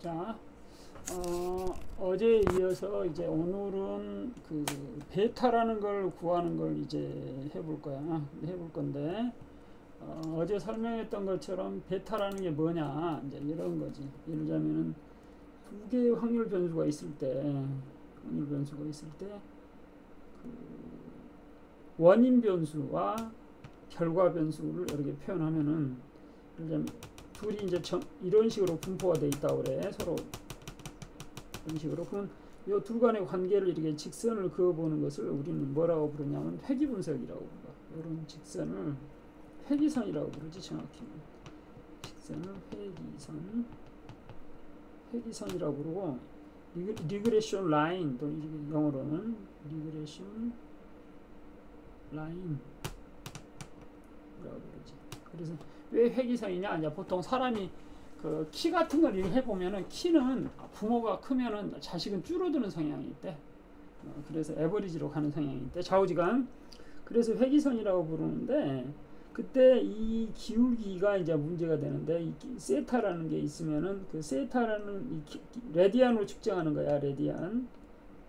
자, 어제에 이어서 이제 오늘은 그 베타라는 걸 구하는 걸 이제 해볼 거야. 해볼 건데, 어제 설명했던 것처럼 베타라는 게 뭐냐, 이제 이런 거지. 예를 들자면은 두 개의 확률 변수가 있을 때, 그 원인 변수와 결과 변수를 이렇게 표현하면은, 예를 들자면 둘이 이제 이런 식으로 분포가 돼 있다고 그래. 서로 이런 식으로. 그러면 이 둘 간의 관계를 이렇게 직선을 그어보는 것을 우리는 뭐라고 부르냐면 회귀분석이라고 부르고, 이런 직선을 회귀선이라고 부르지. 정확히는 직선을 회귀선이라고 부르고, 리그레션 라인, 또 영어로는 리그레션 라인이라고 부르지. 그래서 왜 회귀선이냐? 이제 보통 사람이 그 키 같은 걸 해보면은, 키는 부모가 크면은 자식은 줄어드는 성향이 있대. 그래서 에버리지로 가는 성향이 있대. 좌우지간. 그래서 회귀선이라고 부르는데, 그때 이 기울기가 이제 문제가 되는데, 이 세타라는 게 있으면은 그 세타라는 레디안으로 측정하는 거야.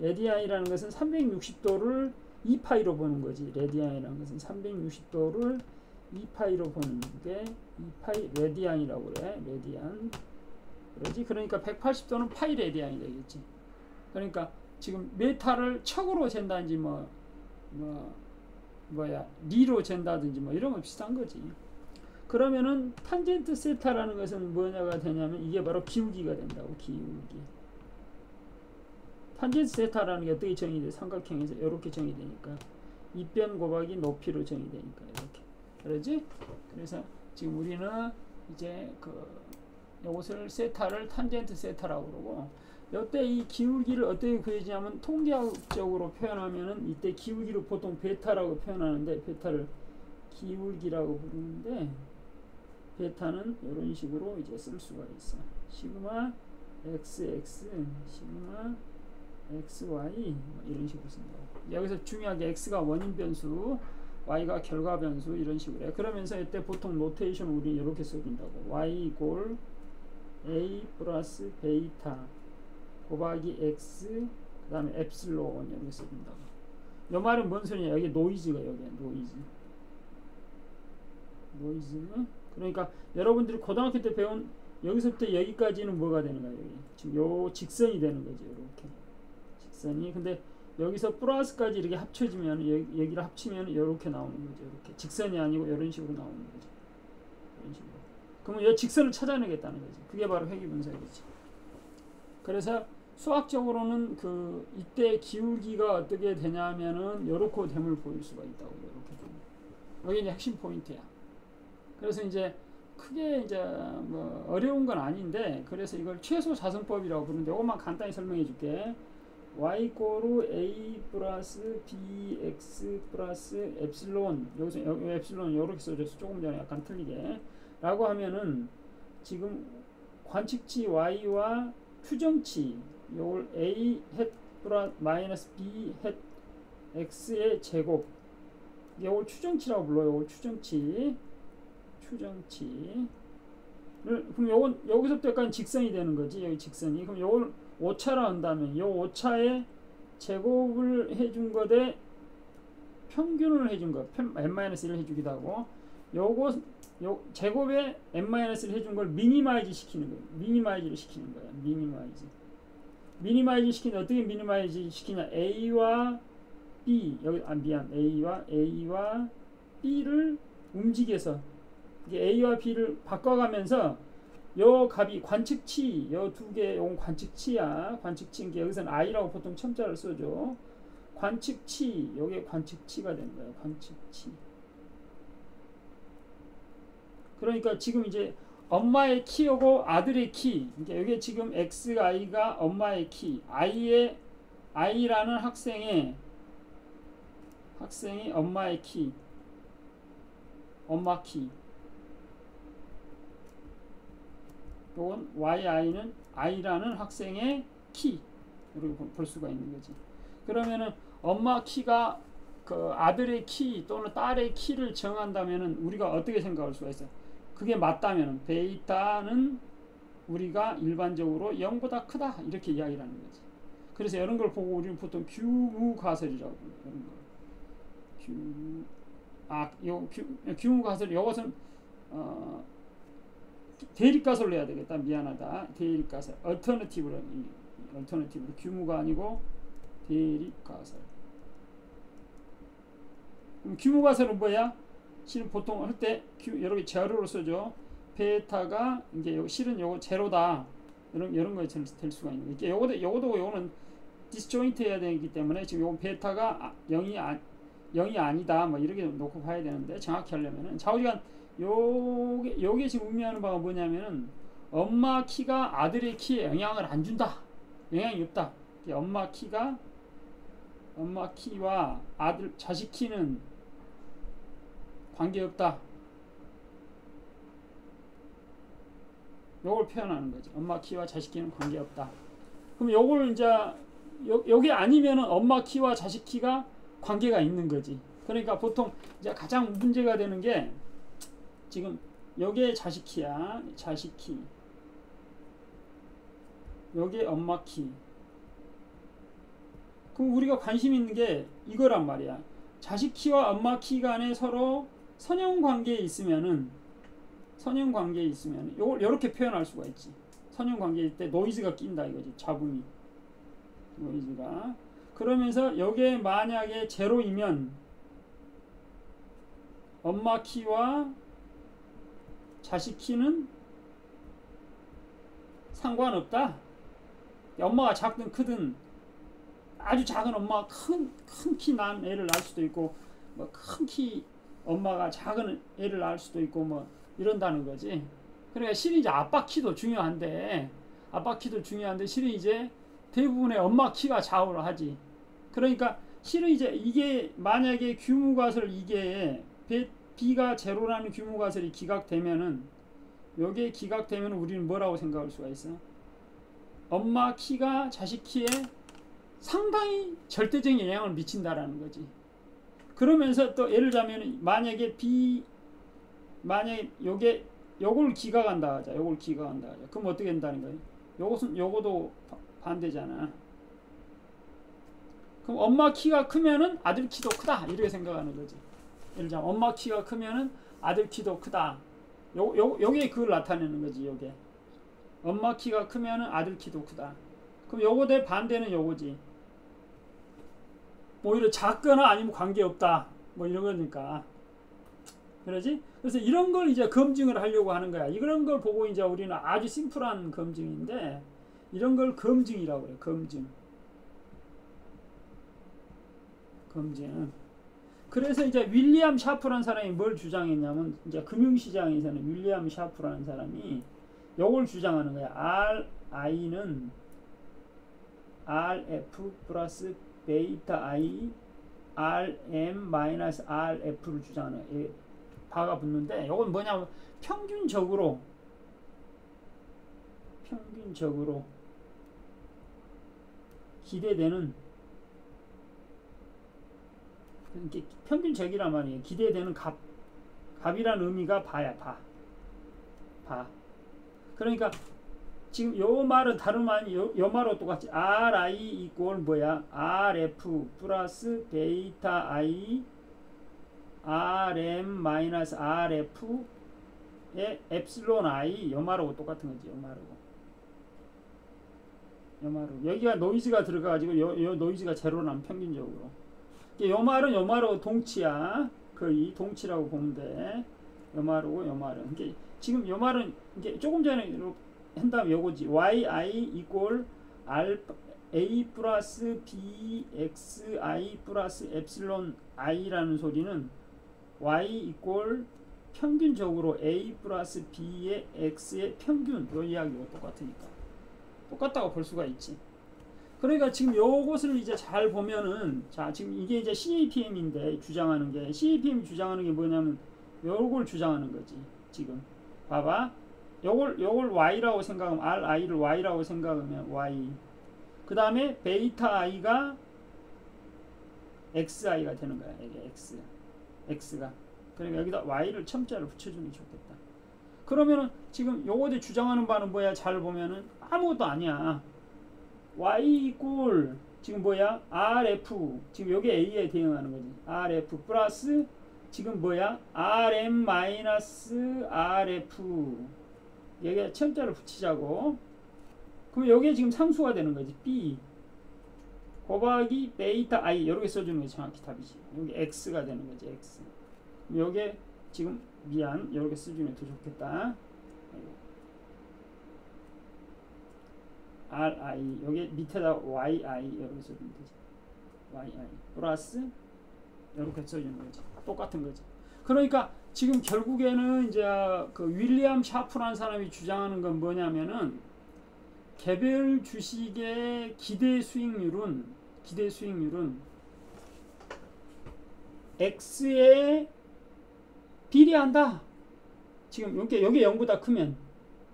레디안이라는 것은 360도를 2파이로 보는 거지. 레디안이라는 것은 360도를 2파이로 보는 게 2파이 레디안이라고 그래. 레디안. 그러지? 그러니까 180도는 파이 레디안이 되겠지. 그러니까 지금 메타를 척으로 잰다든지 리로 잰다든지 이런 거 비슷한 거지. 그러면은 탄젠트 세타라는 것은 뭐냐가 되냐면 이게 바로 기울기가 된다고. 기울기. 탄젠트 세타라는 게 어떻게 정의돼? 삼각형에서 이렇게 정의되니까 입변 곱하기 높이로 정의되니까 이렇게. 그러지? 그래서 지금 우리는 이제 이것을 세타를 탄젠트 세타라고 그러고, 이때 이 기울기를 어떻게 구해지냐면 통계학적으로 표현하면은 이때 기울기를 보통 베타라고 표현하는데, 베타를 기울기라고 부르는데, 베타는 이런 식으로 이제 쓸 수가 있어. 시그마 xx, 시그마 xy 이런 식으로 쓴다고. 여기서 중요하게 x가 원인 변수, y가 결과 변수 이런 식으로 해. 그러면서 이때 보통 노테이션 우리 이렇게 써준다고. y 이꼴 a 플러스 베이타 곱하기 x 그 다음에 엡실론 이렇게 써준다고. 이 말은 뭔 소리냐? 여기 노이즈가 여기야. 노이즈. 그러니까 여러분들이 고등학교 때 배운 여기서부터 여기까지는 뭐가 되는 거야? 여기 지금 요 직선이 되는 거죠. 이렇게 직선이. 근데 여기서 플러스까지 이렇게 합쳐지면, 여기를 합치면 이렇게 나오는 거죠. 이렇게 직선이 아니고 이런 식으로 나오는 거죠. 이런 식으로. 그러면 이 직선을 찾아내겠다는 거지. 그게 바로 회귀분석이지. 그래서 수학적으로는 이때 기울기가 어떻게 되냐면은 요렇게 됨을 보일 수가 있다고. 이렇게 됩니다. 여기 이제 핵심 포인트야. 그래서 이제 크게 이제 어려운 건 아닌데, 그래서 이걸 최소 자성법이라고 부르는데, 이것만 간단히 설명해 줄게. y 이꼴 a 플러스 bx 플러스 엡실론, 여기서 엡실론 이렇게 써줬어. 조금 전에 약간 틀리게 라고 하면은, 지금 관측치 y와 추정치 요걸 a 헷 플러스 마이너스 b 헷 x의 제곱, 요걸 추정치라고 불러요. 요걸 추정치를, 그럼 요건 여기서부터 약간 직선이 되는 거지. 여기 직선이. 그럼 요걸 오차라 한다면 요 오차의 제곱을 해준 거대 평균을 해준 거, n-1을 해주기도 하고, 요 제곱에 n-1을 해준 걸 미니마이즈 시키는 거예요. 미니마이즈를 시키는 거야. 미니마이즈 시키는, 어떻게 미니마이즈 시키냐? a와 b, a와 b를 움직여서, 이게 a와 b를 바꿔가면서 요 값이 관측치, 요 두 개, 요건 관측치야. 관측치인 게 여기서는 i라고 보통 첨자를 써줘. 관측치, 요게 관측치가 되는 거야. 관측치. 그러니까 지금 이제 엄마의 키하고 아들의 키, 그러니까 여기 지금 xi가 엄마의 키, i라는 학생이 엄마의 키, 엄마 키. 또는 yi는 i라는 학생의 키, 이렇게 볼 수가 있는 거지. 그러면은 엄마 키가 아들의 키 또는 딸의 키를 정한다면은 우리가 어떻게 생각할 수가 있어? 그게 맞다면은 베이타는 우리가 일반적으로 0보다 크다 이렇게 이야기를 하는 거지. 그래서 이런 걸 보고 우리는 보통 규무가설이라고 이런 거. 규무가설 이것은 대립가설로 해야 되겠다. 미안하다. 대립가설. 얼터너티브로 규무가 아니고 대립가설. 그럼 규무가설은 뭐야? 실은 보통 할 때 여러 제로로 써죠. 베타가 이제 실은 요거 제로다. 이런 거에 될 수가 있는 거. 요거는 디스조인트 해야 되기 때문에 지금 요거 베타가 0이 아니다. 뭐 이렇게 놓고 봐야 되는데 정확히 하려면은 좌우지간 요게 지금 의미하는 바가 뭐냐면은 엄마 키가 아들의 키에 영향을 안 준다. 영향이 없다. 엄마 키와 자식 키는 관계없다. 요걸 표현하는 거지. 엄마 키와 자식 키는 관계없다. 그럼 요걸 이제 요게 아니면은 엄마 키와 자식 키가 관계가 있는 거지. 그러니까 보통 이제 가장 문제가 되는 게 지금 요게 자식 키야. 자식 키. 요게 엄마 키. 그럼 우리가 관심 있는 게 이거란 말이야. 자식 키와 엄마 키 간에 서로 선형 관계에 있으면은 요걸 이렇게 표현할 수가 있지. 선형 관계일 때 노이즈가 낀다 이거지. 잡음이. 노이즈가. 그러면서 요게 만약에 제로이면 엄마 키와 자식 키는 상관없다. 엄마가 작든 크든 아주 작은 엄마가 큰 키 난 애를 낳을 수도 있고 뭐 큰 키 엄마가 작은 애를 낳을 수도 있고 뭐 이런다는 거지. 그러니까 실은 이제 아빠 키도 중요한데 실은 이제 대부분의 엄마 키가 좌우를 하지. 그러니까 실은 이제 이게 만약에 규무가설 이게 B가 제로라는 규무가설이 기각되면은 요게 기각되면 우리는 뭐라고 생각할 수가 있어? 엄마 키가 자식 키에 상당히 절대적인 영향을 미친다라는 거지. 그러면서 또 예를 들자면 만약에 요걸 기각한다 하자. 그럼 어떻게 된다는 거예요? 요것도 반대잖아. 그럼 엄마 키가 크면은 아들 키도 크다 이렇게 생각하는 거지. 예를 들자면 엄마 키가 크면은 아들 키도 크다. 요게 그걸 나타내는 거지. 요게 엄마 키가 크면은 아들 키도 크다. 그럼 요거 대 반대는 요거지. 오히려 작거나 아니면 관계없다. 뭐 이런 거니까. 그러지? 그래서 이런 걸 이제 검증을 하려고 하는 거야. 이런 걸 보고 이제 우리는 아주 심플한 검증인데 이런 걸 검증이라고 그래. 검증. 그래서 이제 윌리엄 샤프라는 사람이 뭘 주장했냐면 이제 금융시장에서는 윌리엄 샤프라는 사람이 요걸 주장하는 거야. RI는 RF 플러스 베이타 I RM-RF를 주장하는 거야. 바가 붙는데 요건 뭐냐면 평균적으로 기대되는 평균적이란 말이에요. 기대되는 값이라는 의미가 바야. 바. 그러니까 지금 요 말은 다름 아니 요 말하고 똑같이 RI 이꼴 뭐야? RF 플러스 베이타 I RM 마이너스 RF의 엡실론 I 요 말하고 똑같은 거지. 요 말하고 여기가 노이즈가 들어가가지고 요 노이즈가 제로라면 평균적으로 요 말하고 동치야. 거의 동치라고 보면 돼. 요 말은 지금 요 말은 이게 조금 전에 한 다음 요거지. yi 이꼴 a 플러스 bxi 플러스 엡실론 i라는 소리는 y 이꼴 평균적으로 a 플러스 b의 x의 평균 요 이야기와 똑같다고 볼 수가 있지. 그러니까 지금 요것을 이제 잘 보면은 자 지금 이게 이제 CAPM인데 주장하는 게 CAPM이 주장하는 게 뭐냐면 요걸 주장하는 거지. 지금 봐봐. 요걸 y라고 생각하면 ri를 y라고 생각하면 y. 그 다음에 베이타 i가 xi가 되는 거야. 이게 x가. 그러니까 여기다 y를 첨자를 붙여주는 게 좋겠다. 그러면은 지금 요거들 주장하는 바는 뭐야? 잘 보면은 아무것도 아니야. y 이꼴 지금 뭐야? rf 지금 요게 a에 대응하는 거지. rf 플러스 지금 뭐야? rm 마이너스 rf 여기에 철자를 붙이자고. 그럼 요게 지금 상수가 되는 거지. b 곱하기 베이타 i 이렇게 써주는 게 정확히 답이지. 여기 x가 되는 거지. x. 요게 지금 미안 이렇게 써주면 더 좋겠다. ri 여기 밑에다 yi 이렇게 써주면 되지. yi 플러스 이렇게 써주는 거지. 똑같은 거지. 그러니까 지금 결국에는 이제 그 윌리엄 샤프라는 사람이 주장하는 건 뭐냐면은 개별 주식의 기대 수익률은 x에 비례한다. 지금 여기 0보다 크면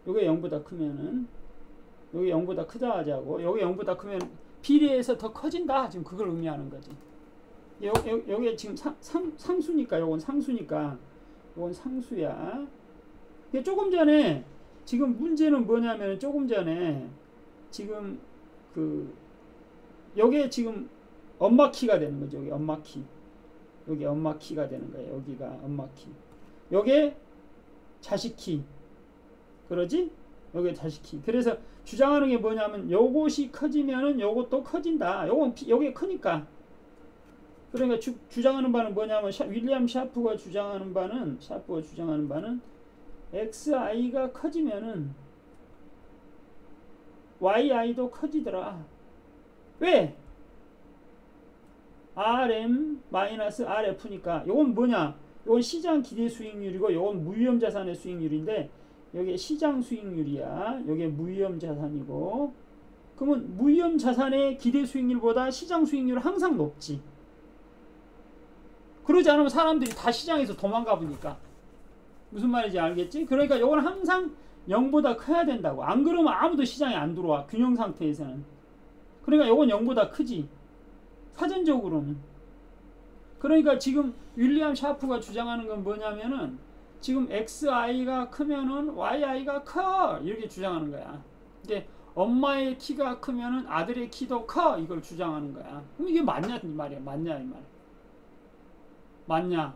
요게 0보다 크면은 여기 0보다 크다 하자고. 여기 0보다 크면 비례해서 더 커진다. 지금 그걸 의미하는 거지. 여기 지금 상수니까 요건 상수니까 요건 상수야. 조금 전에 지금 문제는 뭐냐면 조금 전에 지금 그 요게 지금 엄마 키가 되는 거죠. 여기 엄마 키. 여기 엄마 키가 되는 거예요. 여기가 엄마 키. 요게 자식 키. 그러지? 요게 자식 키. 그래서 주장하는 게 뭐냐면 요것이 커지면은 요것도 커진다. 요게 크니까. 그러니까 주장하는 바는 뭐냐면 윌리엄 샤프가 주장하는 바는 xi가 커지면은 yi도 커지더라. 왜? rm-rf니까 요건 뭐냐? 요건 시장 기대 수익률이고 요건 무위험 자산의 수익률인데 여기 시장 수익률이야. 여기 무위험 자산이고. 그러면 무위험 자산의 기대 수익률보다 시장 수익률은 항상 높지. 그러지 않으면 사람들이 다 시장에서 도망가 보니까. 무슨 말인지 알겠지? 그러니까 요건 항상 0보다 커야 된다고. 안 그러면 아무도 시장에 안 들어와. 균형 상태에서는. 그러니까 요건 0보다 크지. 사전적으로는. 그러니까 지금 윌리엄 샤프가 주장하는 건 뭐냐면은 지금 xi가 크면은 yi가 커. 이렇게 주장하는 거야. 근데 엄마의 키가 크면은 아들의 키도 커. 이걸 주장하는 거야. 그럼 이게 맞냐 이 말이야. 맞냐 이 말. 맞냐.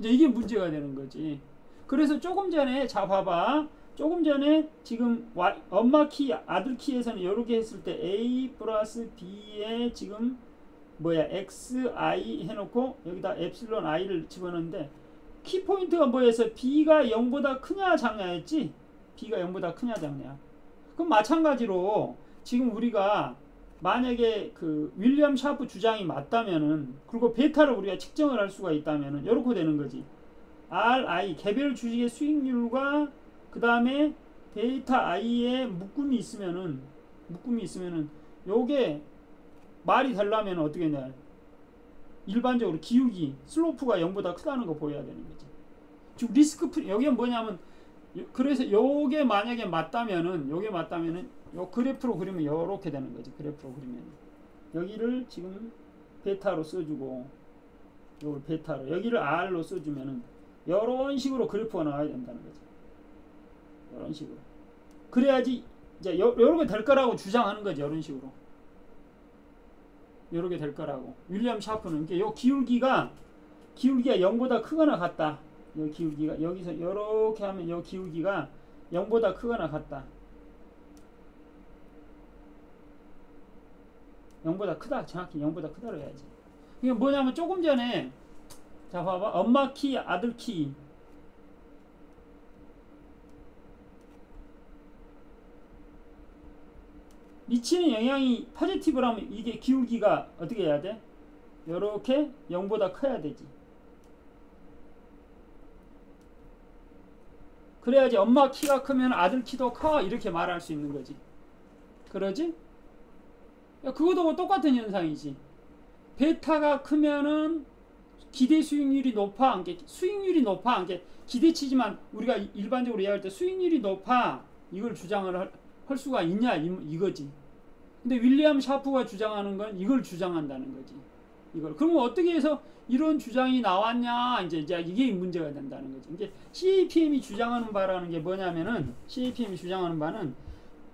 이제 이게 문제가 되는 거지. 그래서 조금 전에 자 봐봐. 조금 전에 지금 엄마 키 아들 키에서는 이렇게 했을 때 a 플러스 b에 지금 뭐야 xi 해놓고 여기다 엡실론 i를 집어넣는데 키포인트가 뭐였어? b가 0보다 크냐 작냐 했지? b가 0보다 크냐 작냐. 그럼 마찬가지로 지금 우리가 만약에 그 윌리엄 샤프 주장이 맞다면은 그리고 베타를 우리가 측정을 할 수가 있다면은 이렇게 되는 거지. RI 개별 주식의 수익률과 그 다음에 베타 i의 묶음이 있으면은 요게 말이 되려면 어떻게 했냐. 일반적으로 기울기 슬로프가 0보다 크다는 거 보여야 되는 거지. 즉 리스크 프리 여기는 뭐냐면 그래서 요게 만약에 맞다면은 요 그래프로 그리면 요렇게 되는 거지. 그래프로 그리면 여기를 지금 베타로 써주고 요걸 베타로 여기를 R로 써주면은 요런 식으로 그래프가 나와야 된다는 거지. 요런 식으로 그래야지 이제 요렇게 될 거라고 주장하는 거지. 요런 식으로 요렇게 될 거라고. 윌리엄 샤프는 이게 요 기울기가 0보다 크거나 같다. 요 기울기가 여기서 요렇게 하면 요 기울기가 0보다 크거나 같다. 0보다 크다. 정확히 0보다 크다로 해야지. 이게 뭐냐면 조금 전에 자 봐봐. 엄마 키 아들 키 미치는 영향이 포지티브라면 이게 기울기가 어떻게 해야 돼? 요렇게 0보다 커야 되지. 그래야지 엄마 키가 크면 아들 키도 커 이렇게 말할 수 있는 거지. 그러지? 그것도 똑같은 현상이지. 베타가 크면은 기대 수익률이 높아 안게 수익률이 높아 안게 기대치지만 우리가 일반적으로 이해할 때 수익률이 높아 이걸 주장을 할 수가 있냐 이거지. 근데 윌리엄 샤프가 주장하는 건 이걸 주장한다는 거지. 이걸. 그러면 어떻게 해서 이런 주장이 나왔냐? 이제 이게 문제가 된다는 거죠. 이제 CAPM이 주장하는 바라는 게 뭐냐면은 CAPM이 주장하는 바는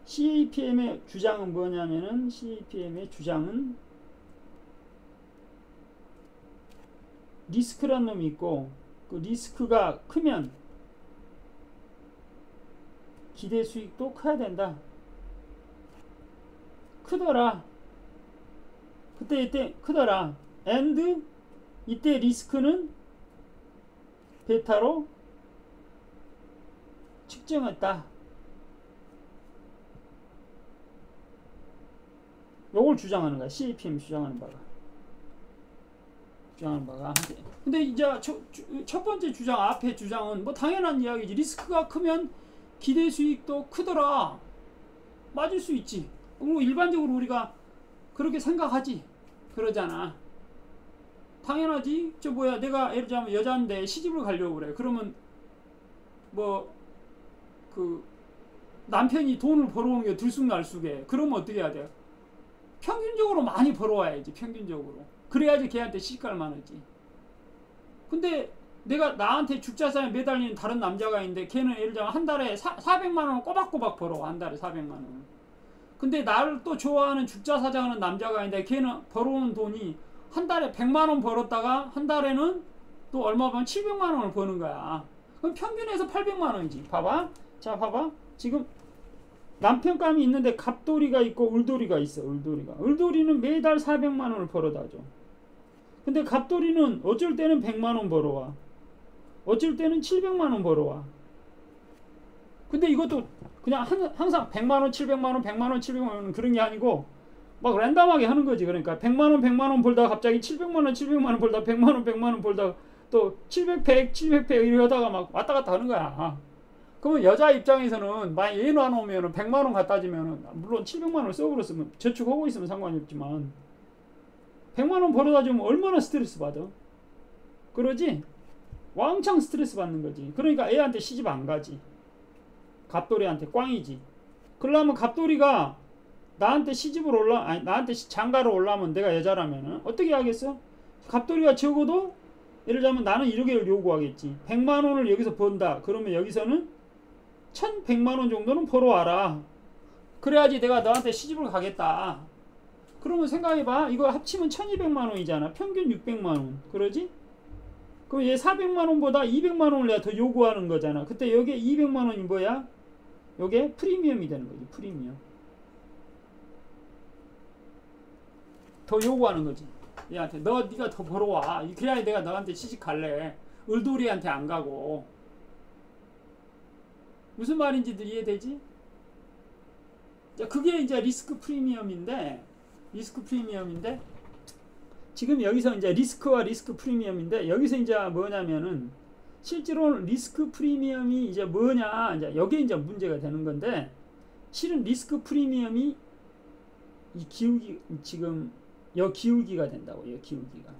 CAPM의 주장은 뭐냐면은 CAPM의 주장은 리스크란 놈이 있고 그 리스크가 크면 기대 수익도 커야 된다. 크더라. 그때 이때 크더라. and 이때 리스크는 베타로 측정했다. 요걸 주장하는 거야. CAPM 주장하는 바가. 근데 이제 첫 번째 주장, 앞에 주장은 뭐 당연한 이야기지. 리스크가 크면 기대 수익도 크더라. 맞을 수 있지. 그리고 일반적으로 우리가 그렇게 생각하지. 그러잖아. 당연하지. 내가 예를 들자면 여자인데 시집을 가려고 그래. 그러면 남편이 돈을 벌어오는 게 들쑥날쑥해. 그러면 어떻게 해야 돼? 평균적으로 많이 벌어와야지. 평균적으로. 그래야지 걔한테 시집갈 만하지. 근데 내가 나한테 죽자사에 매달리는 다른 남자가 있는데 걔는 예를 들자면 한 달에 400만 원을 꼬박꼬박 벌어와. 한 달에 400만 원. 근데 나를 또 좋아하는 죽자사장하는 남자가 있는데 걔는 벌어오는 돈이 한 달에 100만 원 벌었다가 한 달에는 또 얼마 벌면 700만 원을 버는 거야. 그럼 평균에서 800만 원이지. 봐봐. 자, 봐봐. 지금 남편감이 있는데 갑돌이가 있고 을돌이가 있어. 을돌이는 매달 400만 원을 벌어다 줘. 근데 갑돌이는 어쩔 때는 100만 원 벌어와. 어쩔 때는 700만 원 벌어와. 근데 이것도 그냥 항상 100만 원, 700만 원, 100만 원, 700만 원 그런 게 아니고 막 랜덤하게 하는 거지. 그러니까 100만 원 벌다가 갑자기 700만 원 벌다가 100만 원 벌다가 또 700, 100 이러다가 막 왔다 갔다 하는 거야. 그러면 여자 입장에서는 만약 얘 놔놓으면 100만 원 갖다 주면 물론 700만 원을 써버렸으면 저축하고 있으면 상관이 없지만 100만 원 벌어다 주면 얼마나 스트레스 받아? 그러지? 왕창 스트레스 받는 거지. 그러니까 애한테 시집 안 가지. 갑돌이한테 꽝이지. 그러려면 갑돌이가 나한테 나한테 장가로 올라면 내가 여자라면은 어떻게 하겠어? 갑돌이가 적어도 예를 들자면 나는 1억을 요구하겠지. 100만 원을 여기서 번다. 그러면 여기서는 1100만 원 정도는 벌어와라. 그래야지 내가 너한테 시집을 가겠다. 그러면 생각해봐. 이거 합치면 1200만 원이잖아. 평균 600만 원. 그러지? 그럼 얘 400만 원보다 200만 원을 내가 더 요구하는 거잖아. 그때 여기에 200만 원이 뭐야? 요게 프리미엄이 되는 거지. 프리미엄. 더 요구하는 거지. 얘한테 네가 더 벌어와. 그래야 내가 너한테 시집 갈래. 을돌이한테 안 가고. 무슨 말인지들 이해되지? 자, 그게 이제 리스크 프리미엄인데 지금 여기서 이제 리스크와 리스크 프리미엄인데 여기서 이제 뭐냐면은 실제로 리스크 프리미엄이 이제 뭐냐 이제 여기에 이제 문제가 되는 건데 실은 리스크 프리미엄이 이 기울기 지금 기울기가 된다고. 기울기가.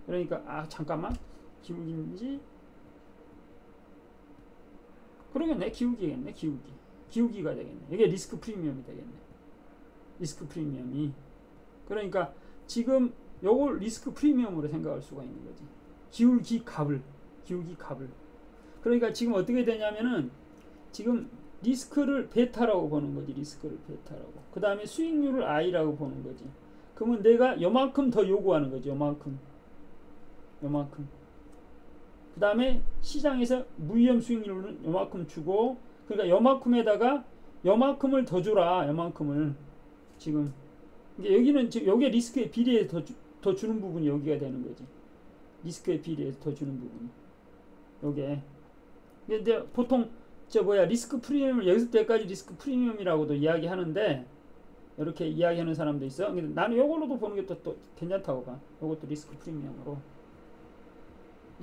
그러니까 잠깐만 기울기인지 그러겠네. 기울기겠네. 기울기가 되겠네. 이게 리스크 프리미엄이 되겠네. 리스크 프리미엄이. 그러니까 지금 요걸 리스크 프리미엄으로 생각할 수가 있는 거지. 기울기 값을. 그러니까 지금 어떻게 되냐면은 지금 리스크를 베타라고 보는 거지. 리스크를 베타라고. 그 다음에 수익률을 i라고 보는 거지. 그러면 내가 요만큼 더 요구하는 거지. 요만큼. 그 다음에 시장에서 무위험 수익률은 요만큼 주고 그러니까 요만큼에다가 요만큼을 더 주라. 요만큼을 지금 여기는 지금 여기에 리스크에 비례해서 더 주는 부분이 여기가 되는 거지. 리스크에 비례해서 더 주는 부분이 요게. 근데 보통 리스크 프리미엄을 여기서 때까지 리스크 프리미엄이라고도 이야기하는데 이렇게 이야기하는 사람도 있어. 근데 나는 요걸로도 보는 게 또 괜찮다고 봐. 요것도 리스크 프리미엄으로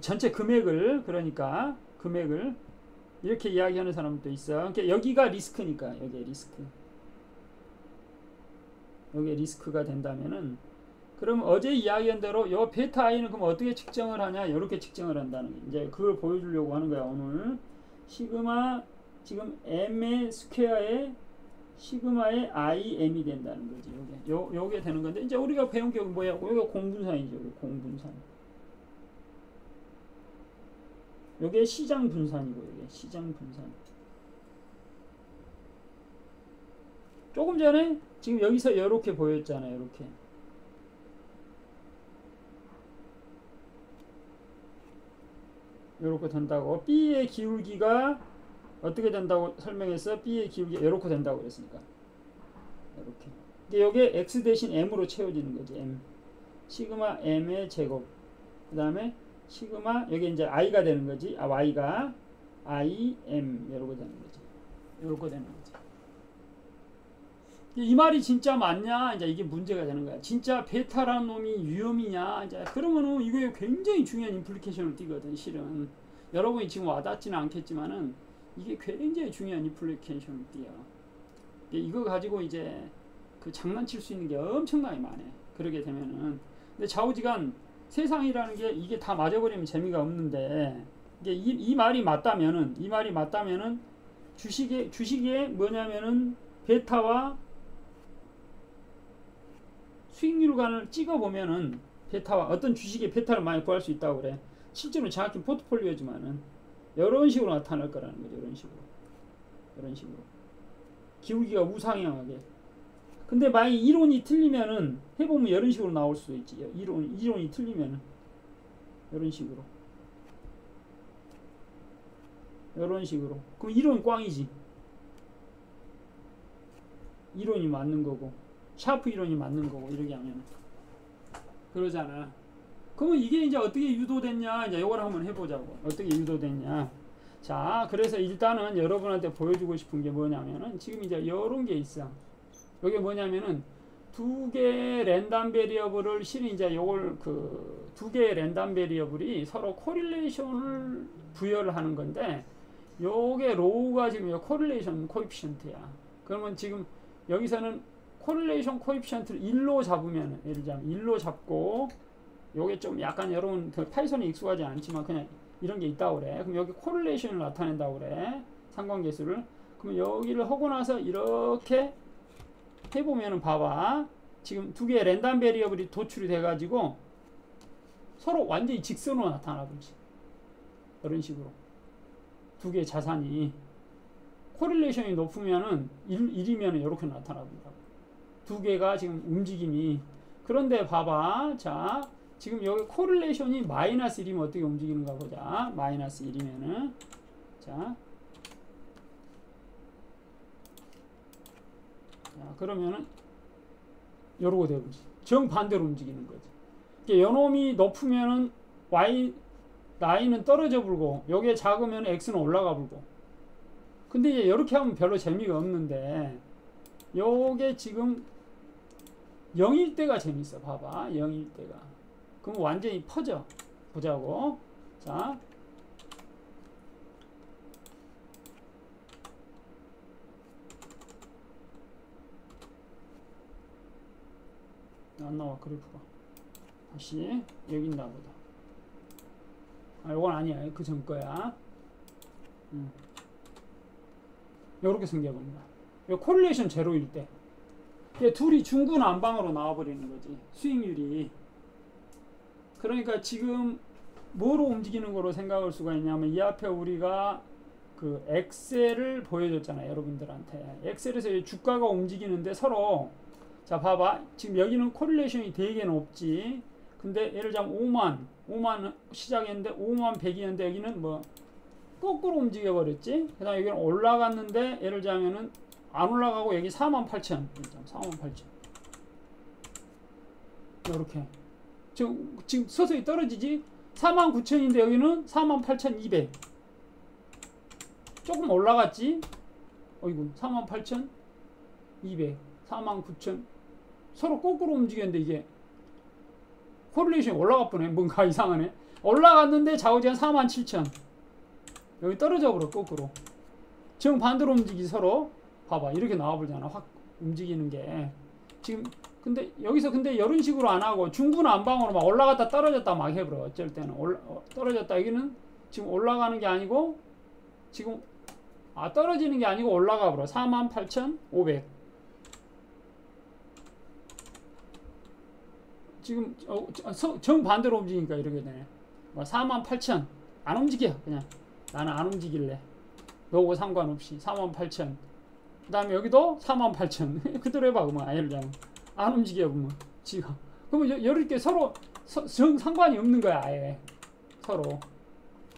전체 금액을 그러니까 금액을 이렇게 이야기하는 사람도 있어. 그러니까 여기가 리스크니까 여기에 리스크가 된다면은 그럼 어제 이야기한 대로 요 베타 i는 그럼 어떻게 측정을 하냐? 이렇게 측정을 한다는 게 이제 그걸 보여주려고 하는 거야 오늘. 시그마 지금 m의 스퀘어에 시그마의 IM이 된다는 거지. 요게 되는 건데, 이제 우리가 배운 게 뭐야? 요게 공분산이죠. 공분산. 요게 시장 분산이고, 요게 시장 분산. 조금 전에 지금 여기서 이렇게 보였잖아요. 이렇게. 이렇게 된다고. B의 기울기가 어떻게 된다고 설명했어? B의 기울기가 이렇게 된다고 그랬으니까. 이렇게. 이게 X 대신 M으로 채워지는 거지. M. 시그마 M의 제곱. 그 다음에 시그마, 여기 이제 I가 되는 거지. Y가 IM. 이렇게 되는 거지. 이렇게 되는 거지. 이 말이 진짜 맞냐? 이제 이게 문제가 되는 거야. 진짜 베타라는 놈이 위험이냐? 이제 그러면은 이게 굉장히 중요한 임플리케이션을 띠거든, 실은. 여러분이 지금 와닿지는 않겠지만은 이게 굉장히 중요한 임플리케이션을 띠요. 이거 가지고 이제 그 장난칠 수 있는 게 엄청나게 많아. 그러게 되면은. 근데 좌우지간 세상이라는 게 이게 다 맞아버리면 재미가 없는데, 이게 이 말이 맞다면은, 주식에 뭐냐면은 베타와 수익률관을 찍어보면은 베타와 어떤 주식의 베타를 많이 구할 수 있다고 그래. 실제로 정확히 포트폴리오지만은 이런 식으로 나타날 거라는 거죠. 이런 식으로 기울기가 우상향하게. 근데 만약 이론이 틀리면은 해보면 이런 식으로 나올 수도 있지. 이론이 틀리면은 이런 식으로. 그럼 이론 꽝이지. 이론이 맞는 거고, 샤프 이론이 맞는 거고, 이렇게 하면 그러잖아. 그러면 이게 이제 어떻게 유도됐냐? 이제 이걸 한번 해보자고. 어떻게 유도됐냐? 자, 그래서 일단은 여러분한테 보여주고 싶은 게 뭐냐면은 지금 이제 이런 게 있어. 이게 뭐냐면은 두 개의 랜덤 베리어블을 실은 이제 요걸 그 두 개의 랜덤 베리어블이 서로 코릴레이션을 부여를 하는 건데, 요게 로우가 지금 코릴레이션 코에피션트야. 그러면 지금 여기서는 코릴레이션 코에피션트를 1로 잡으면, 예를 들자면 1로 잡고, 요게 좀 약간 여러분 그 파이썬에 익숙하지 않지만 그냥 이런 게 있다고 그래. 그럼 여기 코릴레이션을 나타낸다고 그래. 상관계수를. 그럼 여기를 하고 나서 이렇게 해보면은 봐봐. 지금 두 개의 랜덤 베리어블이 도출이 돼가지고 서로 완전히 직선으로 나타나버리지. 이런 식으로. 두 개의 자산이. 코릴레이션이 높으면은 1이면은 이렇게 나타납니다. 두 개가 지금 움직임이. 그런데 봐봐. 자, 지금 여기 코릴레이션이 마이너스 1이면 어떻게 움직이는가 보자. 마이너스 1이면은. 자, 그러면은 요러고 되고지. 정반대로 움직이는 거지. 요놈이 높으면은 Y는 떨어져 불고, 요게 작으면 X는 올라가 불고. 근데 이제 이렇게 하면 별로 재미가 없는데, 요게 지금 0일 때가 재밌어. 봐봐. 0일 때가. 그럼 완전히 퍼져. 보자고. 자. 안 나와, 그래프가. 다시. 여기 있나 보다. 이건 아니야. 그 전 거야. 요렇게 생겨버린다. 요 코릴레이션 제로일 때. 둘이 중구난방으로 나와버리는 거지. 수익률이. 그러니까 지금 뭐로 움직이는 거로 생각할 수가 있냐면, 이 앞에 우리가 그 엑셀을 보여줬잖아요. 여러분들한테. 엑셀에서 주가가 움직이는데 서로, 자, 봐봐. 지금 여기는 코릴레이션이 되게 높지. 근데 예를 들자면 5만 시작했는데 5만 100이었는데 여기는 뭐 거꾸로 움직여 버렸지. 그 다음에 여기는 올라갔는데 예를 들자면은 안 올라가고 여기 48,000. 48,000. 이렇게. 지금 서서히 떨어지지. 49,000인데 여기는 48,200. 조금 올라갔지. 어이구, 48,200. 49,000. 서로 거꾸로 움직였는데 이게 코릴레이션이 올라가 보네. 뭔가 이상하네. 올라갔는데 좌우지간 47,000. 여기 떨어져 버려, 거꾸로. 정반대로 움직이지, 서로. 봐봐. 이렇게 나와버리잖아. 확 움직이는 게. 지금, 근데, 여기서 근데 이런 식으로 안 하고 중구난방으로 막 올라갔다 떨어졌다 막 해버려. 어쩔 때는. 떨어졌다. 여기는 지금 올라가는 게 아니고, 지금 떨어지는 게 아니고 올라가 버려. 48,500. 지금 정반대로 움직이니까 이렇게 되네. 48,000 안 움직여. 그냥 나는 안 움직일래. 너하고 상관없이 48,000. 그 다음에 여기도 48,000. 그대로 해봐. 그러면 아예를 안 움직여. 그러면 지가. 그러면 이렇게 서로 상관이 없는 거야. 아예 서로.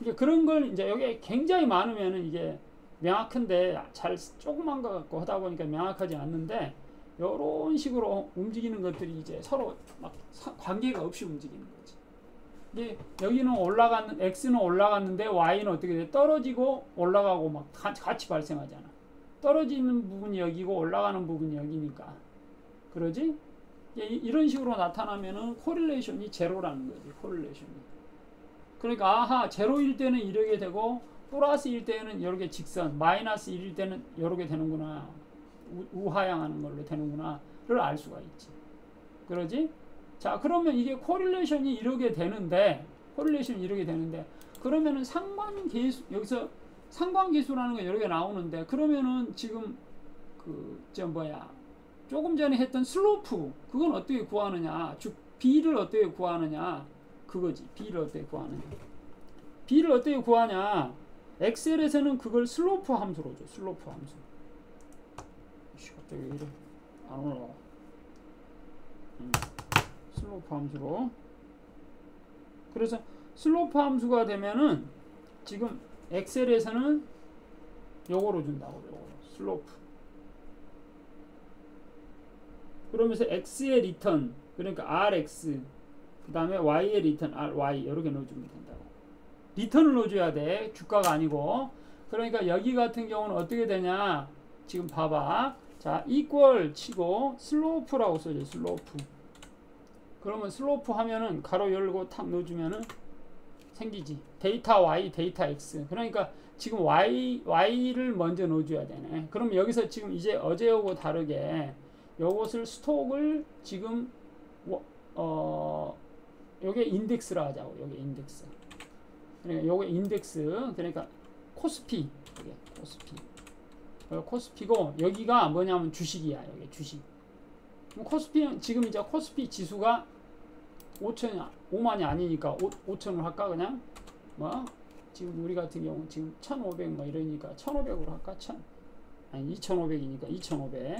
이게 그런 걸 이제 여기 굉장히 많으면은 이게 명확한데 잘 조그만 거 갖고 하다 보니까 명확하지 않는데, 이런 식으로 움직이는 것들이 이제 서로 막 관계가 없이 움직이는 거지. 이게 여기는 x는 올라갔는데 y는 어떻게 돼? 떨어지고 올라가고 막 같이 발생하잖아. 떨어지는 부분이 여기고 올라가는 부분이 여기니까. 그러지? 이런 식으로 나타나면은 코릴레이션이 제로라는 거지. 코릴레이션이. 그러니까 아하, 제로일 때는 이렇게 되고 플러스일 때는 이렇게 직선, 마이너스 1일 때는 이렇게 되는구나. 우하향하는 걸로 되는구나를 알 수가 있지. 그러지? 자, 그러면 이게 코릴레이션이 이렇게 되는데, 그러면은 상관계수, 여기서 상관계수라는 거 여러 개 나오는데, 그러면은 지금 조금 전에 했던 슬로프, 그건 어떻게 구하느냐? 즉 B를 어떻게 구하느냐? 그거지. B를 어떻게 구하느냐? B를 어떻게 구하냐? 엑셀에서는 그걸 슬로프 함수로 줘. 슬로프 함수. 갑자기 이래 안 올라와. 슬로프 함수로. 그래서 슬로프 함수가 되면은 지금 엑셀에서는 요거로 준다고. 요거로 슬로프. 그러면서 x의 리턴, 그러니까 rx, 그 다음에 y의 리턴 ry 이렇게 넣어주면 된다고. 리턴을 넣어줘야 돼. 주가가 아니고. 그러니까 여기 같은 경우는 어떻게 되냐? 지금 봐봐. 자, 이퀄 치고 슬로프라고 써줘. 슬로프. 그러면 슬로프 하면은 가로 열고 탁 넣어주면은 생기지. 데이터 y, 데이터 x. 그러니까 지금 y를 먼저 넣어줘야 되네. 그럼 여기서 지금 이제 어제하고 다르게 요것을 스톡을 지금 요게 인덱스라 하자고. 요게 인덱스. 그러니까 요게 인덱스. 그러니까 코스피. 요게 코스피. 코스피고 여기가 뭐냐면 주식이야. 여기 주식. 코스피는 지금 이제 코스피 지수가 5만이 아니니까 5천을 할까 그냥? 지금 우리 같은 경우 지금 1,500 뭐 이러니까 1,500으로 할까? 아니 2,500이니까 2,500.